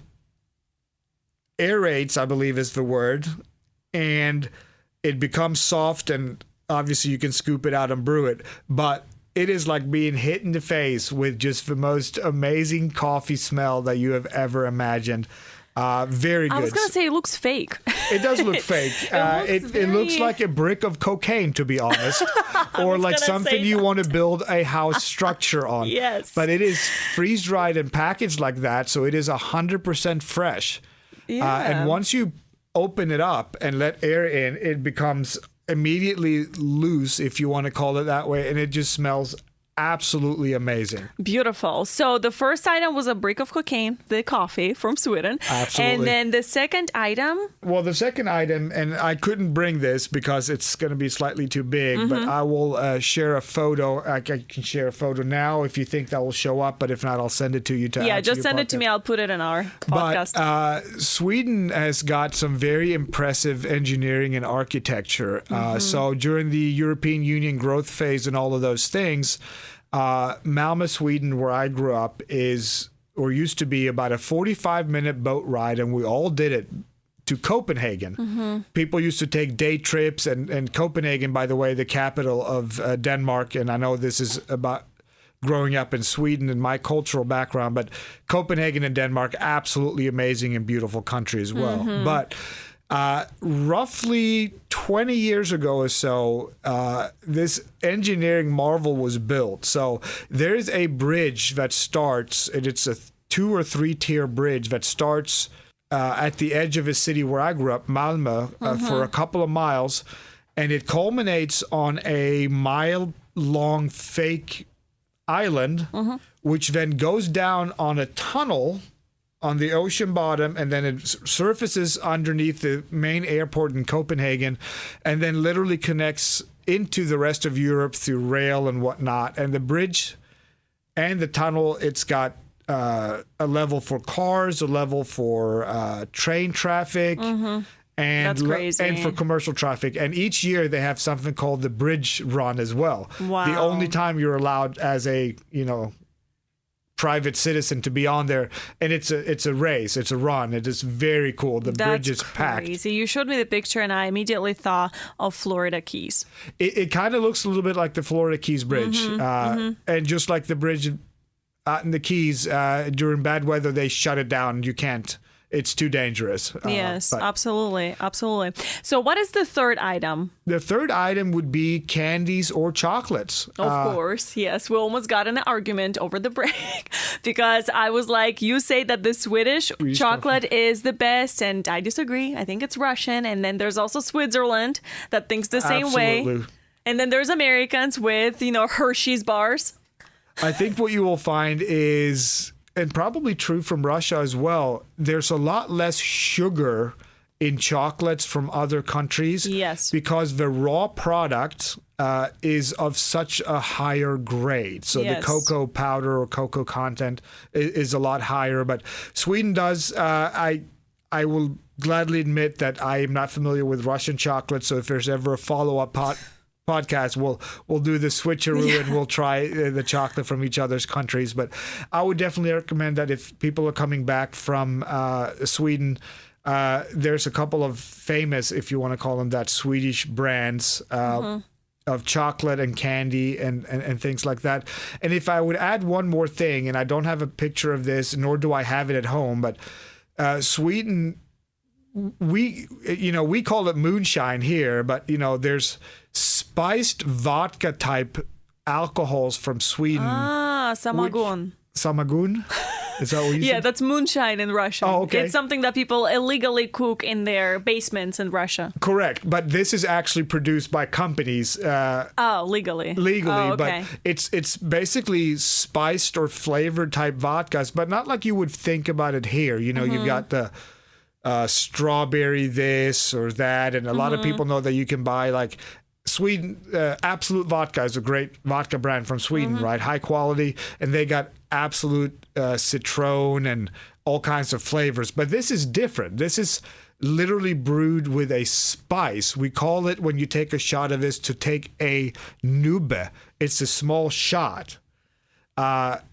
aerates, I believe is the word, and it becomes soft, and obviously you can scoop it out and brew it. But it is like being hit in the face with just the most amazing coffee smell that you have ever imagined. Very good. I was going to say it looks fake. It does look fake. It looks like a brick of cocaine, to be honest, or like something you want to build a house structure on. Yes. But it is freeze-dried and packaged like that, so it is 100% fresh. Yeah. And once you open it up and let air in, it becomes immediately loose, if you want to call it that way, and it just smells absolutely amazing. Beautiful. So the first item was a brick of cocaine, the coffee from Sweden. Absolutely. And then the second item? Well, the second item, and I couldn't bring this because it's going to be slightly too big, but I will share a photo. I can share a photo now if you think that will show up, but if not, I'll send it to you. Just send it to me. I'll put it in our podcast. But Sweden has got some very impressive engineering and architecture. So during the European Union growth phase and all of those things, Malmö, Sweden, where I grew up, used to be about a 45-minute boat ride, and we all did it to Copenhagen. People used to take day trips, and Copenhagen, by the way, the capital of Denmark, and I know this is about growing up in Sweden and my cultural background, but Copenhagen and Denmark, absolutely amazing and beautiful country as well. But roughly 20 years ago or so, this engineering marvel was built. So there's a bridge that starts, and it's a 2 or 3 tier bridge that starts at the edge of a city where I grew up, Malmö, for a couple of miles, and it culminates on a mile-long fake island, which then goes down on a tunnel on the ocean bottom, and then it surfaces underneath the main airport in Copenhagen, and then literally connects into the rest of Europe through rail and whatnot. And the bridge and the tunnel, it's got a level for cars, a level for train traffic, and That's crazy. and for commercial traffic. And each year they have something called the bridge run as well. Wow. The only time you're allowed as a, private citizen to be on there, and it's a race, it's a run. It is very cool. The bridge is packed. Crazy. You showed me the picture, and I immediately thought of Florida Keys. It kind of looks a little bit like the Florida Keys Bridge, and just like the bridge out in the Keys, during bad weather they shut it down. You can't. It's too dangerous. Yes, absolutely. So what is the third item? The third item would be candies or chocolates. Of course, yes. We almost got in an argument over the break because I was like, you say that the Swedish chocolate is the best, and I disagree. I think it's Russian. And then there's also Switzerland that thinks the same way. And then there's Americans with, Hershey's bars. I think what you will find is, and probably true from Russia as well, there's a lot less sugar in chocolates from other countries. Yes. Because the raw product is of such a higher grade. So the cocoa powder or cocoa content is a lot higher. But Sweden does, I will gladly admit that I am not familiar with Russian chocolate. So if there's ever a follow-up podcast, we'll do the switcheroo and we'll try the chocolate from each other's countries. But I would definitely recommend that if people are coming back from Sweden, there's a couple of famous, if you want to call them that, Swedish brands of chocolate and candy and things like that. And if I would add one more thing, and I don't have a picture of this, nor do I have it at home, but Sweden, we call it moonshine here, but there's spiced vodka type alcohols from Sweden. Samagun. Samagun? Is that what you said? That's moonshine in Russian. Oh, okay. It's something that people illegally cook in their basements in Russia. Correct. But this is actually produced by companies. Legally. Legally. Oh, okay. But it's basically spiced or flavored type vodkas, but not like you would think about it here. You've got the strawberry this or that, and a lot of people know that you can buy like Sweden. Absolute Vodka is a great vodka brand from Sweden, right? High quality, and they got Absolute Citron and all kinds of flavors. But this is different. This is literally brewed with a spice. We call it, when you take a shot of this, to take a nubbe. It's a small shot.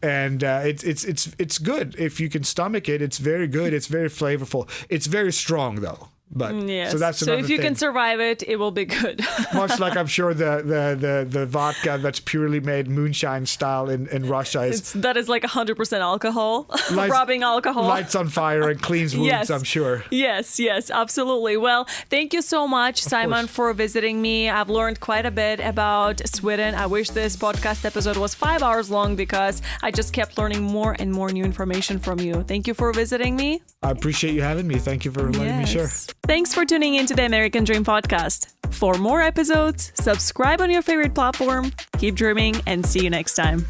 It's good if you can stomach it. It's very good. It's very flavorful. It's very strong though. But Yes. so that's so another if you thing. can survive it, it will be good. Much like I'm sure the vodka that's purely made moonshine style in Russia is That is like 100% alcohol, Lights- rubbing alcohol. lights on fire and cleans wounds, Yes. I'm sure. Yes, absolutely. Well, thank you so much, Simon, course. for visiting me. I've learned quite a bit about Sweden. I wish this podcast episode was 5 hours long because I just kept learning more and more new information from you. Thank you for visiting me. I appreciate you having me. Thank you for letting me share. Thanks for tuning in to the American Dream Podcast. For more episodes, subscribe on your favorite platform. Keep dreaming and see you next time.